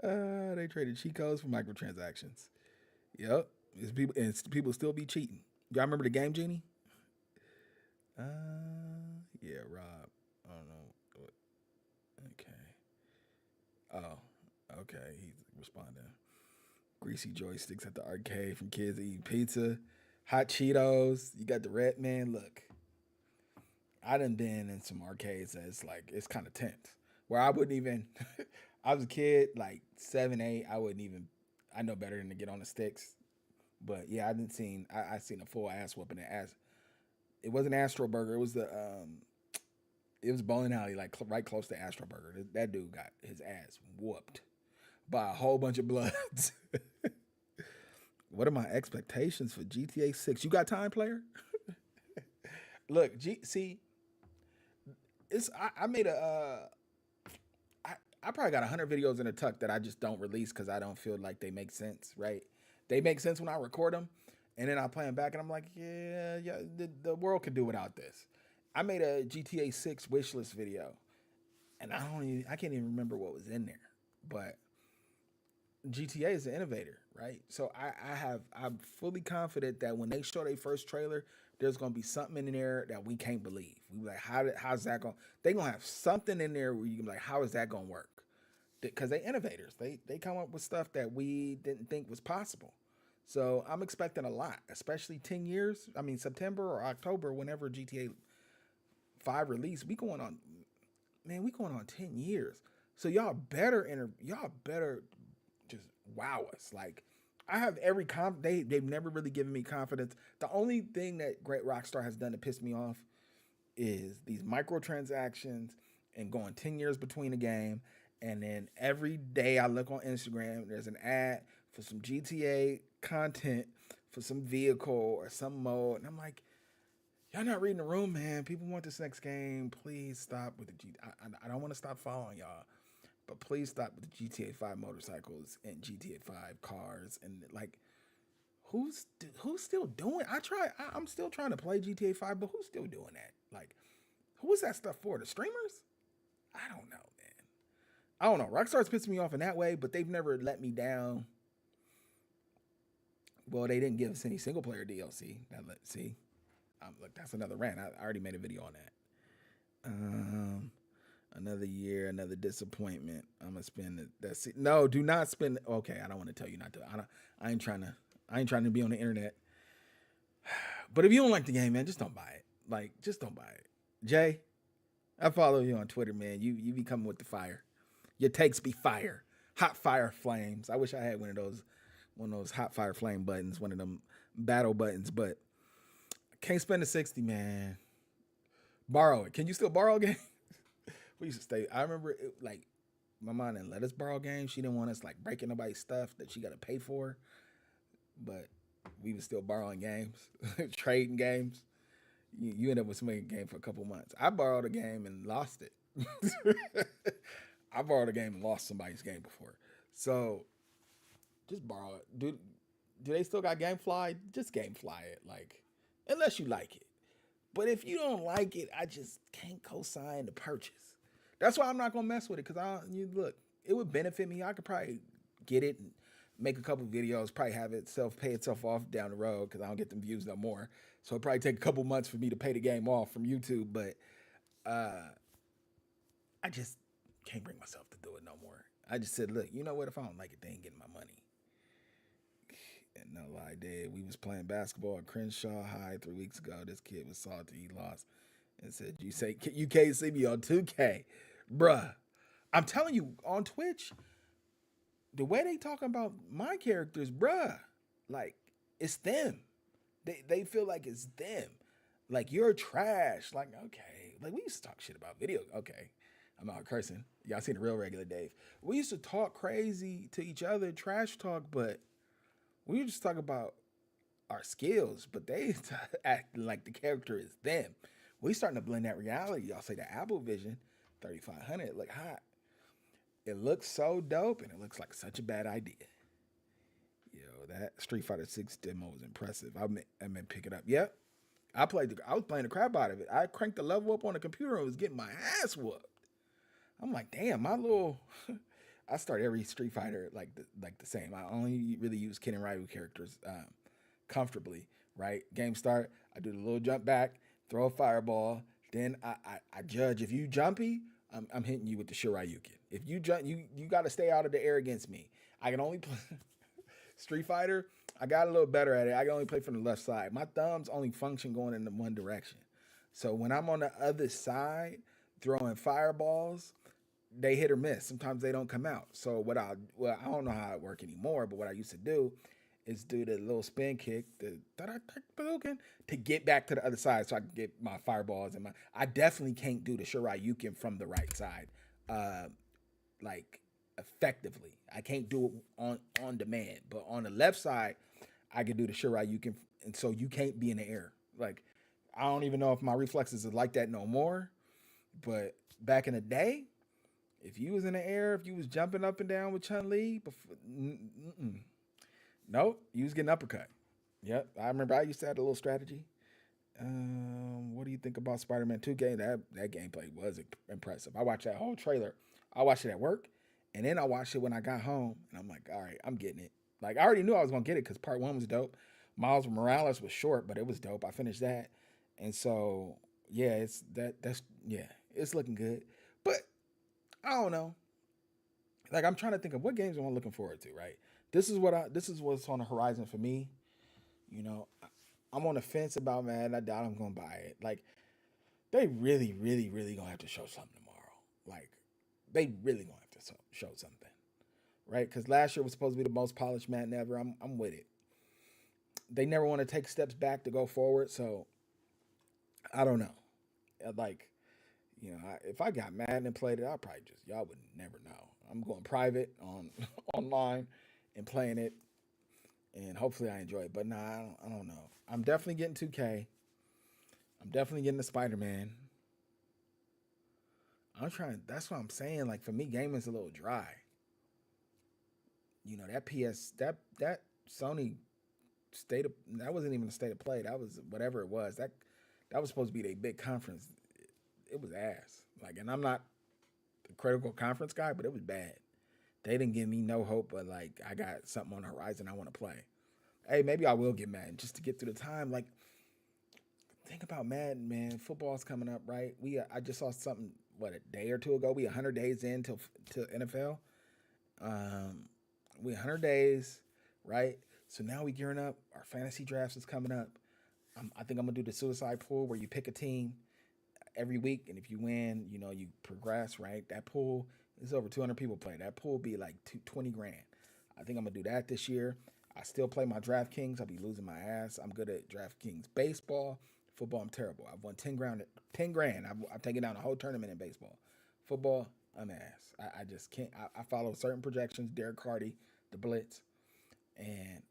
They traded cheat codes for microtransactions. Yep, people still be cheating. Y'all remember the game genie? Yeah, Rob. I don't know. Okay. Oh, okay. He's responding. Greasy joysticks at the arcade from kids eating pizza, hot Cheetos. You got the red man. Look, I done been in some arcades that's like it's kind of tense. Where I wouldn't even. I was a kid, like 7, 8. I wouldn't even. I know better than to get on the sticks. But yeah, I didn't seen. I seen a full ass whooping. It wasn't Astro Burger. It was the. It was bowling alley, like right close to Astro Burger. That dude got his ass whooped by a whole bunch of bloods. What are my expectations for GTA 6? You got time, player? Look, see, I made I probably got 100 videos in a tuck that I just don't release because I don't feel like they make sense, right? They make sense when I record them, and then I play them back, and I'm like, yeah, the world could do without this. I made a GTA 6 wishlist video, and I can't even remember what was in there, but GTA is an innovator, right? So I'm fully confident that when they show their first trailer, there's gonna be something in there that we can't believe. We be like, how's that going? They gonna have something in there where you can be like, how is that gonna work? Because they innovators. They come up with stuff that we didn't think was possible. So I'm expecting a lot, especially 10 years. I mean, September or October, whenever GTA 5 release, we going on 10 years. So y'all better just wow us. Like I have every they've never really given me confidence. The only thing that Great Rockstar has done to piss me off is these microtransactions and going 10 years between a game. And then every day I look on Instagram, there's an ad for some GTA content for some vehicle or some mode. And I'm like, y'all not reading the room, man. People want this next game. Please stop with the I don't want to stop following y'all. But please stop with the GTA 5 motorcycles and GTA 5 cars and like who's still doing? I'm still trying to play GTA 5, but who's still doing that? Like who is that stuff for? The streamers? I don't know, man. I don't know. Rockstar's pissing me off in that way, but they've never let me down. Well, they didn't give us any single player DLC. See, look, that's another rant. I already made a video on that. Another year, another disappointment. I'm gonna spend it. That's it. No, do not spend. Okay, I don't want to tell you not to. I ain't trying to be on the internet. But if you don't like the game, man, just don't buy it. Like, just don't buy it. Jay, I follow you on Twitter, man. You be coming with the fire. Your takes be fire, hot fire flames. I wish I had one of those hot fire flame buttons, one of them battle buttons, but I can't spend the 60, man. Borrow it. Can you still borrow a game? We used to stay. I remember my mom didn't let us borrow games. She didn't want us like breaking nobody's stuff that she got to pay for. But we was still borrowing games, trading games. You end up with somebody's game for a couple months. I borrowed a game and lost it. I borrowed a game and lost somebody's game before. So just borrow it. Do they still got GameFly? Just GameFly it. Like, unless you like it. But if you don't like it, I just can't co-sign the purchase. That's why I'm not gonna mess with it. Cause you look, it would benefit me. I could probably get it and make a couple videos, probably have it pay itself off down the road because I don't get them views no more. So it'll probably take a couple months for me to pay the game off from YouTube. But I just can't bring myself to do it no more. I just said, look, you know what? If I don't like it, they ain't getting my money. And no lie, did. We was playing basketball at Crenshaw High 3 weeks ago. This kid was salty. He lost and said, you can't see me on 2K. Bruh, I'm telling you, on Twitch, the way they talking about my characters, bruh, like, it's them. They feel like it's them. Like, you're trash. Like, okay. Like, we used to talk shit about video. Okay. I'm out cursing. Y'all seen the real regular Dave. We used to talk crazy to each other, trash talk, but we just talk about our skills, but they acting like the character is them. We starting to blend that reality. Y'all say the Apple Vision 3500 look hot. It looks so dope, and it looks like such a bad idea. Yo, that Street Fighter 6 demo was impressive. I meant pick it up. Yep. I was playing the crap out of it. I cranked the level up on the computer and was getting my ass whooped. I'm like, damn, my little I start every Street Fighter like the same. I only really use Ken and Ryu characters comfortably, right? Game start, I do the little jump back, throw a fireball, then I judge. If you jumpy, I'm hitting you with the Shoryuken. If you jump, you got to stay out of the air against me. I can only play Street Fighter. I got a little better at it. I can only play from the left side. My thumbs only function going in the one direction. So when I'm on the other side throwing fireballs, they hit or miss. Sometimes they don't come out. So I don't know how it works anymore, but what I used to do is do the little spin kick, to get back to the other side so I can get my fireballs and I definitely can't do the Shoryuken from the right side. Like effectively. I can't do it on demand, but on the left side, I can do the Shoryuken, and so you can't be in the air. Like, I don't even know if my reflexes are like that no more, but back in the day, if you was in the air, if you was jumping up and down with Chun-Li, nope, you was getting uppercut. Yep, I remember I used to have a little strategy. What do you think about Spider-Man 2K? That gameplay was impressive. I watched that whole trailer. I watched it at work, and then I watched it when I got home, and I'm like, all right, I'm getting it. Like, I already knew I was gonna get it because part 1 was dope. Miles Morales was short, but it was dope. I finished that, and so yeah, it's looking good. But I don't know. Like, I'm trying to think of what games am I looking forward to. Right, this is what's on the horizon for me. You know, I'm on the fence about Madden. I doubt I'm gonna buy it. Like, they really, really, really gonna have to show something tomorrow. Like, they really gonna have to show something, right? Because last year was supposed to be the most polished Madden ever. I'm with it. They never want to take steps back to go forward, so I don't know. Like, you know, if I got Madden and played it, y'all would never know. I'm going private on online and playing it, and hopefully I enjoy it. But nah, I don't know. I'm definitely getting 2K. I'm definitely getting the Spider-Man. That's what I'm saying. Like, for me, gaming's a little dry. You know, that Sony that wasn't even a state of play. That was whatever it was. That was supposed to be their big conference. It was ass. Like, and I'm not the critical conference guy, but it was bad. They didn't give me no hope, but like, I got something on the horizon I want to play. Hey, maybe I will get Madden just to get through the time. Like, think about Madden, man. Football's coming up, right? I just saw something, a day or two ago. We 100 days in to NFL. We 100 days, right? So now we gearing up. Our fantasy drafts is coming up. I think I'm gonna do the suicide pool where you pick a team every week, and if you win, you know, you progress, right? That pool is over 200 people playing. That pool be like 20 grand. I think I'm gonna do that this year. I still play my DraftKings. I'll be losing my ass. I'm good at DraftKings baseball. Football, I'm terrible. I've won 10 grand. I've taken down a whole tournament in baseball. Football, I'm ass. I just can't. I follow certain projections, Derek Carty, the blitz, and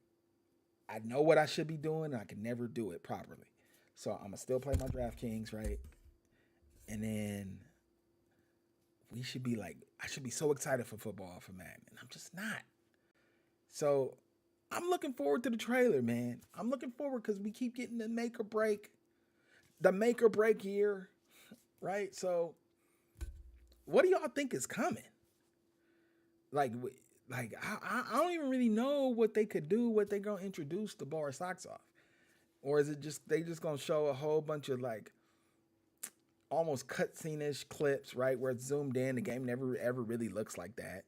I know what I should be doing, and I can never do it properly. So I'm gonna still play my DraftKings, right? And then we should be like, I should be so excited for football for Madden, and I'm just not. So I'm looking forward to the trailer, man. I'm looking forward because we keep getting the make or break year, right? So what do y'all think is coming? Like, I don't even really know what they could do, what they gonna introduce to bar socks off, or is it just they just gonna show a whole bunch of like almost cutscene-ish clips, right, where it's zoomed in. The game never ever really looks like that,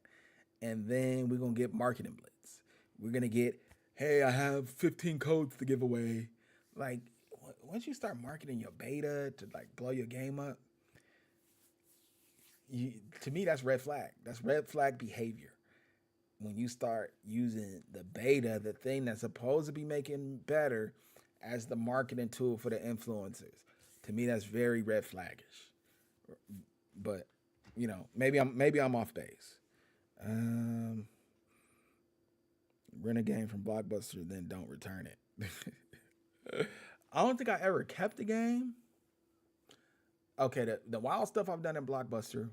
and then we're gonna get marketing blitz. We're gonna get, hey, I have 15 codes to give away. Like, once you start marketing your beta to like blow your game up, to me that's red flag. That's red flag behavior. When you start using the beta, the thing that's supposed to be making better, as the marketing tool for the influencers, to me that's very red flaggish. But maybe I'm off base. Um, Rent a game from Blockbuster, then don't return it. I don't think I ever kept the game. Okay, the wild stuff I've done in Blockbuster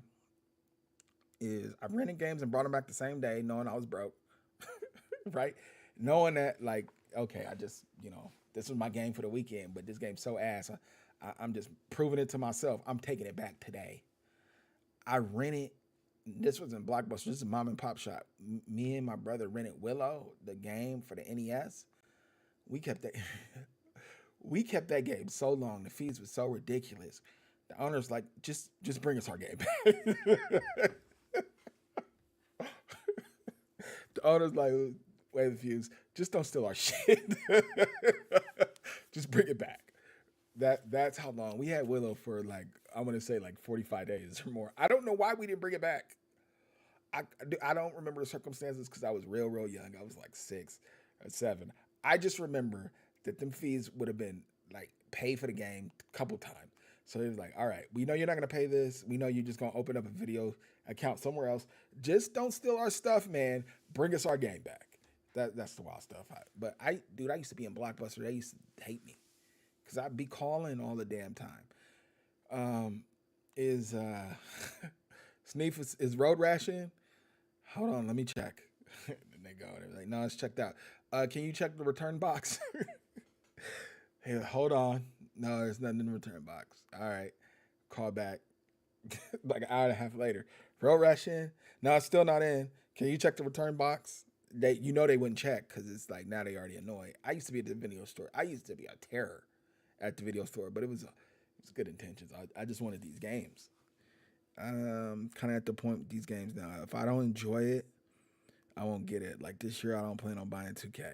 is I've rented games and brought them back the same day, knowing I was broke, right? Knowing that, like, okay, I just, this was my game for the weekend, but this game's so ass. I'm just proving it to myself. I'm taking it back today. I rented, this was in Blockbuster. This is a mom and pop shop. Me and my brother rented Willow, the game for the NES. We kept that. We kept that game so long. The fees were so ridiculous. The owner's like, just bring us our game back. The owner's like, wait a few, just don't steal our shit. Just bring it back. That's how long we had Willow for. Like, I want to say like 45 days or more. I don't know why we didn't bring it back. I don't remember the circumstances because I was real young. I was like 6 or 7. I just remember that them fees would have been like pay for the game a couple times. So it was like, all right, we know you're not gonna pay this. We know you're just gonna open up a video account somewhere else. Just don't steal our stuff, man. Bring us our game back. That's the wild stuff. I used to be in Blockbuster. They used to hate me because I'd be calling all the damn time. Is Sneef is Road Ration? Hold on, let me check. And they go, they're like, no, it's checked out. Can you check the return box? Hey, hold on. No, there's nothing in the return box. All right. Call back like an hour and a half later. Road Ration? No, it's still not in. Can you check the return box? They wouldn't check because it's like now they already annoyed. I used to be at the video store. I used to be a terror at the video store, but it was good intentions. I just wanted these games. Kind of at the point with these games now. If I don't enjoy it, I won't get it. Like this year, I don't plan on buying 2K.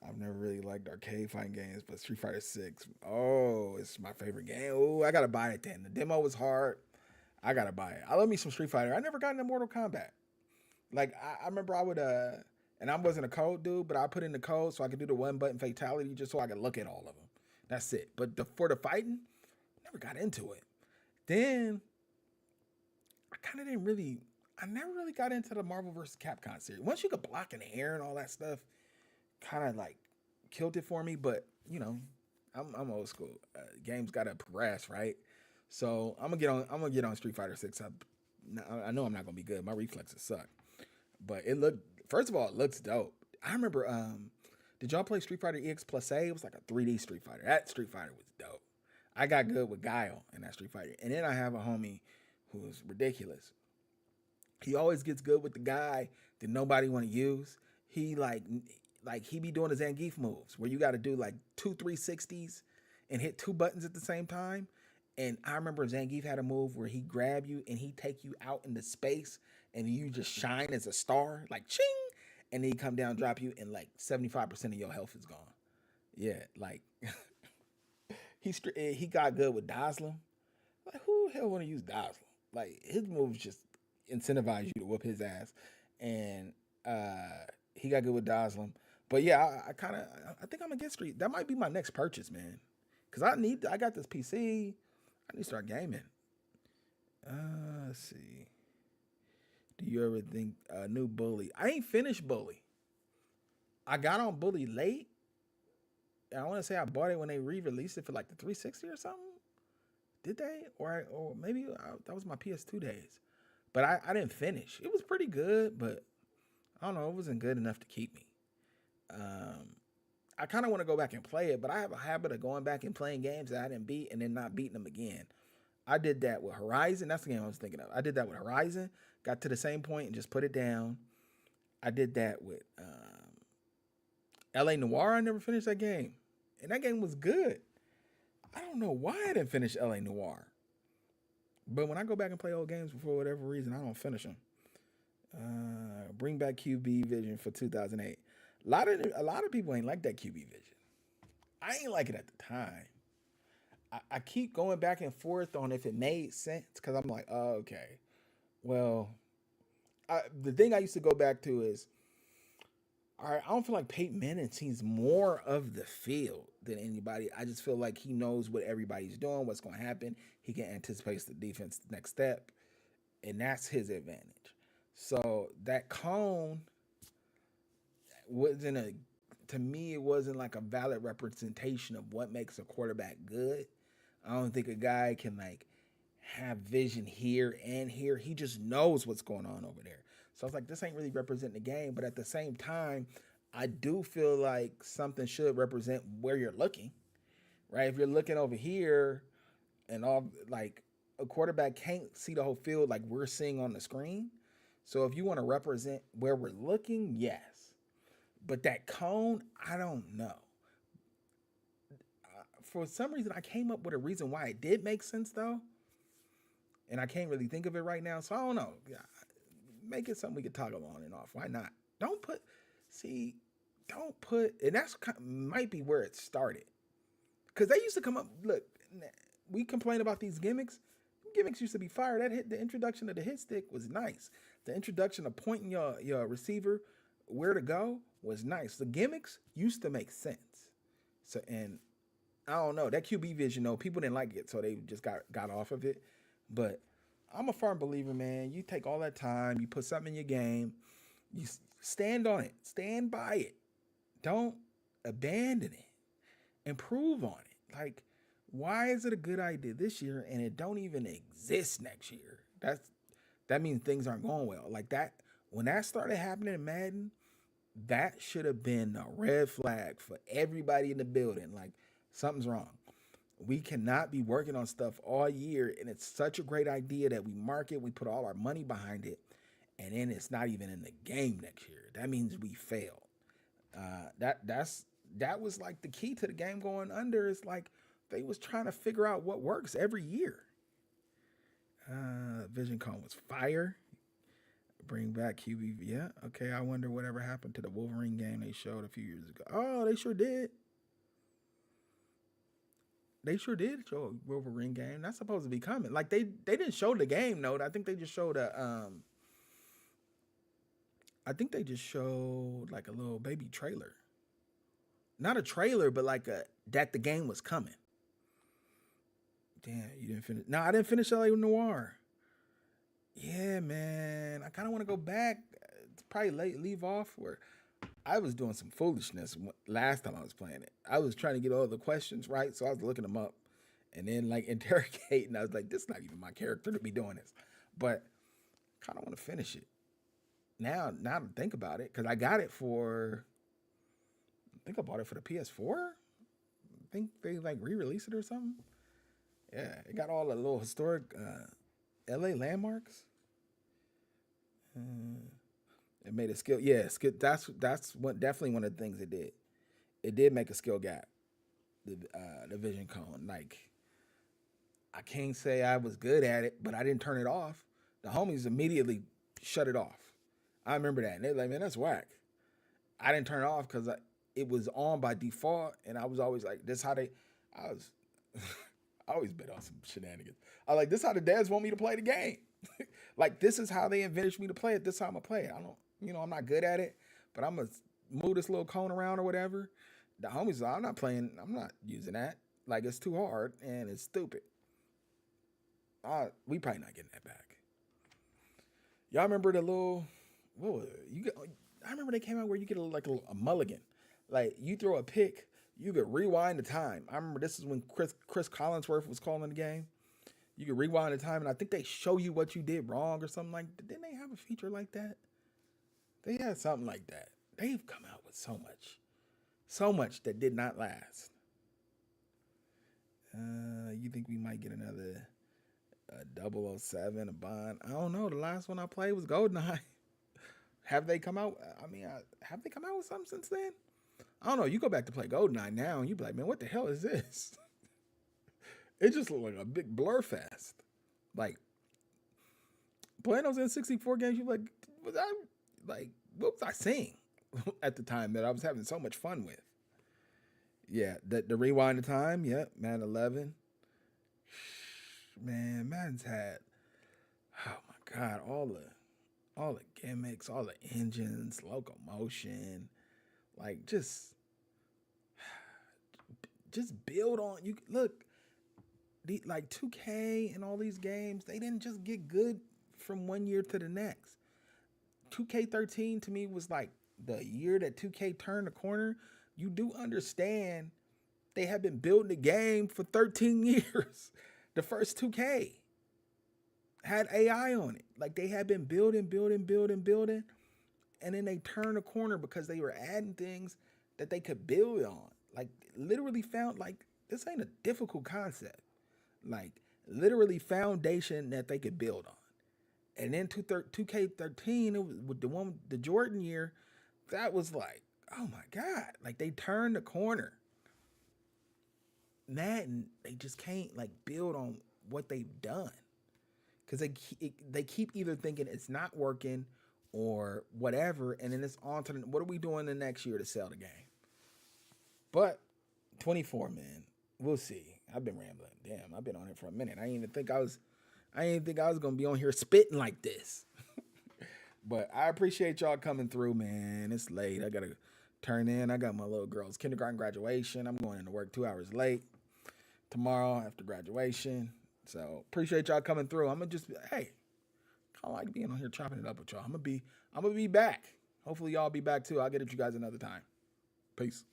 I've never really liked arcade fighting games, but Street Fighter 6, oh, it's my favorite game. Oh, I gotta buy it then. The demo was hard. I gotta buy it. I love me some Street Fighter. I never got into Mortal Kombat. Like I remember I would and I wasn't a code dude, but I put in the code so I could do the one button fatality just so I could look at all of them. That's it. But for the fighting, never got into it. Then I never really got into the Marvel vs. Capcom series. Once you could block in the air and all that stuff, kind of like killed it for me. But I'm old school. Games gotta progress, right? So I'm gonna get on Street Fighter 6. I know I'm not gonna be good. My reflexes suck. But first of all, it looks dope. I remember, did y'all play Street Fighter EX Plus A? It was like a 3D Street Fighter. That Street Fighter was dope. I got good with Guile in that Street Fighter. And then I have a homie who is ridiculous. He always gets good with the guy that nobody want to use. He he be doing the Zangief moves where you got to do like 2 360s and hit 2 buttons at the same time. And I remember Zangief had a move where he grab you and he take you out into space and you just shine as a star, like ching, and then he come down, drop you, and like 75% of your health is gone. Yeah, like he got good with Dazzle. Like who the hell want to use Dazzle? Like his moves just incentivize you to whoop his ass, and he got good with Dazzle. But yeah, I think I'm gonna get Street. That might be my next purchase, man, because I got this PC. I need to start gaming. Let's see. Do you ever think new Bully? I ain't finished Bully. I got on Bully late. I want to say I bought it when they re-released it for like the 360 or something. Did they? Or maybe that was my PS2 days. But I didn't finish. It was pretty good, but I don't know. It wasn't good enough to keep me. Um, I kind of want to go back and play it, but I have a habit of going back and playing games that I didn't beat and then not beating them again. I did that with Horizon. That's the game I was thinking of. I did that with Horizon. Got to the same point and just put it down. I did that with LA Noir. I never finished that game. And that game was good. I don't know why I didn't finish LA Noir. But when I go back and play old games for whatever reason, I don't finish them. Bring back QB Vision for 2008. A lot of people ain't like that QB Vision. I ain't like it at the time. I keep going back and forth on if it made sense because I'm like, oh, okay. Well, the thing I used to go back to is, all right, I don't feel like Peyton Manning sees more of the field than anybody. I just feel like he knows what everybody's doing, what's going to happen. He can anticipate the defense next step, and that's his advantage. So that cone wasn't a, to me, it wasn't like a valid representation of what makes a quarterback good. I don't think a guy can like have vision here and here. He just knows what's going on over there. So I was like, this ain't really representing the game. But at the same time, I do feel like something should represent where you're looking, right? If you're looking over here and all, like a quarterback can't see the whole field like we're seeing on the screen. So if you want to represent where we're looking, yes. But that cone, I don't know. For some reason, I came up with a reason why it did make sense though, and I can't really think of it right now. So I don't know. Yeah, make it something we could toggle on and off. Why not? Don't put, see, don't put, and that's might be where it started. Because they used to come up. Look, we complain about these gimmicks. Gimmicks used to be fire. That hit, the introduction of the hit stick was nice. The introduction of pointing your receiver where to go was nice. The gimmicks used to make sense. So and I don't know that QB vision though. People didn't like it, so they just got off of it. But I'm a firm believer, man. You take all that time, you put something in your game, you stand on it, stand by it. Don't abandon it. Improve on it. Like, why is it a good idea this year and it don't even exist next year? That means things aren't going well. Like that, when that started happening in Madden, that should have been a red flag for everybody in the building. Like, something's wrong. We cannot be working on stuff all year, and it's such a great idea that we market, we put all our money behind it, and then it's not even in the game next year. That means we failed. That was like the key to the game going under. Is like they was trying to figure out what works every year. Vision Cone was fire. Bring back QB. Yeah, okay. I wonder whatever happened to the Wolverine game they showed a few years ago. Oh, they sure did. They sure did show a Wolverine game. That's supposed to be coming. Like they didn't show the game note. I think they just showed I think they just showed like a little baby trailer. Not a trailer, but like a that the game was coming. Damn, you didn't finish. No, I didn't finish LA Noir. Yeah, man. I kind of want to go back. It's probably leave off where I was doing some foolishness last time I was playing it. I was trying to get all the questions right, so I was looking them up and then like interrogating. I was like, this is not even my character to be doing this, but kind of want to finish it now. Now to think about it, because I got it for. I think I bought it for the PS4. I think they like re-released it or something. Yeah, it got all the little historic LA landmarks. It made a skill. Yeah, skill. That's what definitely one of the things it did. It did make a skill gap. The vision cone. Like I can't say I was good at it, but I didn't turn it off. The homies immediately shut it off. I remember that, and they're like, "Man, that's whack." I didn't turn it off because it was on by default, and I was always like, "This how they." I was. I always been on some shenanigans. I like this how the dads want me to play the game. Like this is how they envisioned me to play it. This is how I'm gonna play it. I don't, I'm not good at it, but I'm gonna move this little cone around or whatever. The homies, I'm not playing. I'm not using that. Like it's too hard and it's stupid. We probably not getting that back. Y'all remember the little what was it? You get? I remember they came out where you get a mulligan, like you throw a pick, you could rewind the time. I remember this is when Chris Collinsworth was calling the game. You could rewind the time, and I think they show you what you did wrong or something like. Didn't they have a feature like that? They had something like that. They've come out with so much that did not last. You think we might get another 007, a Bond? I don't know. The last one I played was GoldenEye. Have they come out? I mean, have they come out with something since then? I don't know. You go back to play GoldenEye now, and you be like, man, what the hell is this? It just looked like a big blur fest. Like playing those N64 games, you like, what was I saying at the time that I was having so much fun with? Yeah, the rewind the time. Yep, Madden 11. Man, Madden's had, oh my God, all the gimmicks, all the engines, locomotion, like just build on. You look, like 2K and all these games, they didn't just get good from one year to the next. 2K13 to me was like the year that 2K turned the corner. You do understand they have been building the game for 13 years. The first 2K had AI on it. Like they had been building. And then they turned the corner because they were adding things that they could build on. Like literally found, like, this ain't a difficult concept. Like literally foundation that they could build on. And then 2K13, it was with the Jordan year, that was like, oh my God, like they turned the corner. Madden, they just can't like build on what they've done because they keep either thinking it's not working or whatever, and then it's on to what are we doing the next year to sell the game? But 24, man, we'll see. I've been rambling. Damn, I've been on it for a minute. I didn't even think I was gonna be on here spitting like this. But I appreciate y'all coming through, man. It's late. I gotta turn in. I got my little girl's kindergarten graduation. I'm going into work 2 hours late tomorrow after graduation. So appreciate y'all coming through. I'm gonna just hey, I like being on here chopping it up with y'all. I'm gonna be back. Hopefully y'all be back too. I'll get at you guys another time. Peace.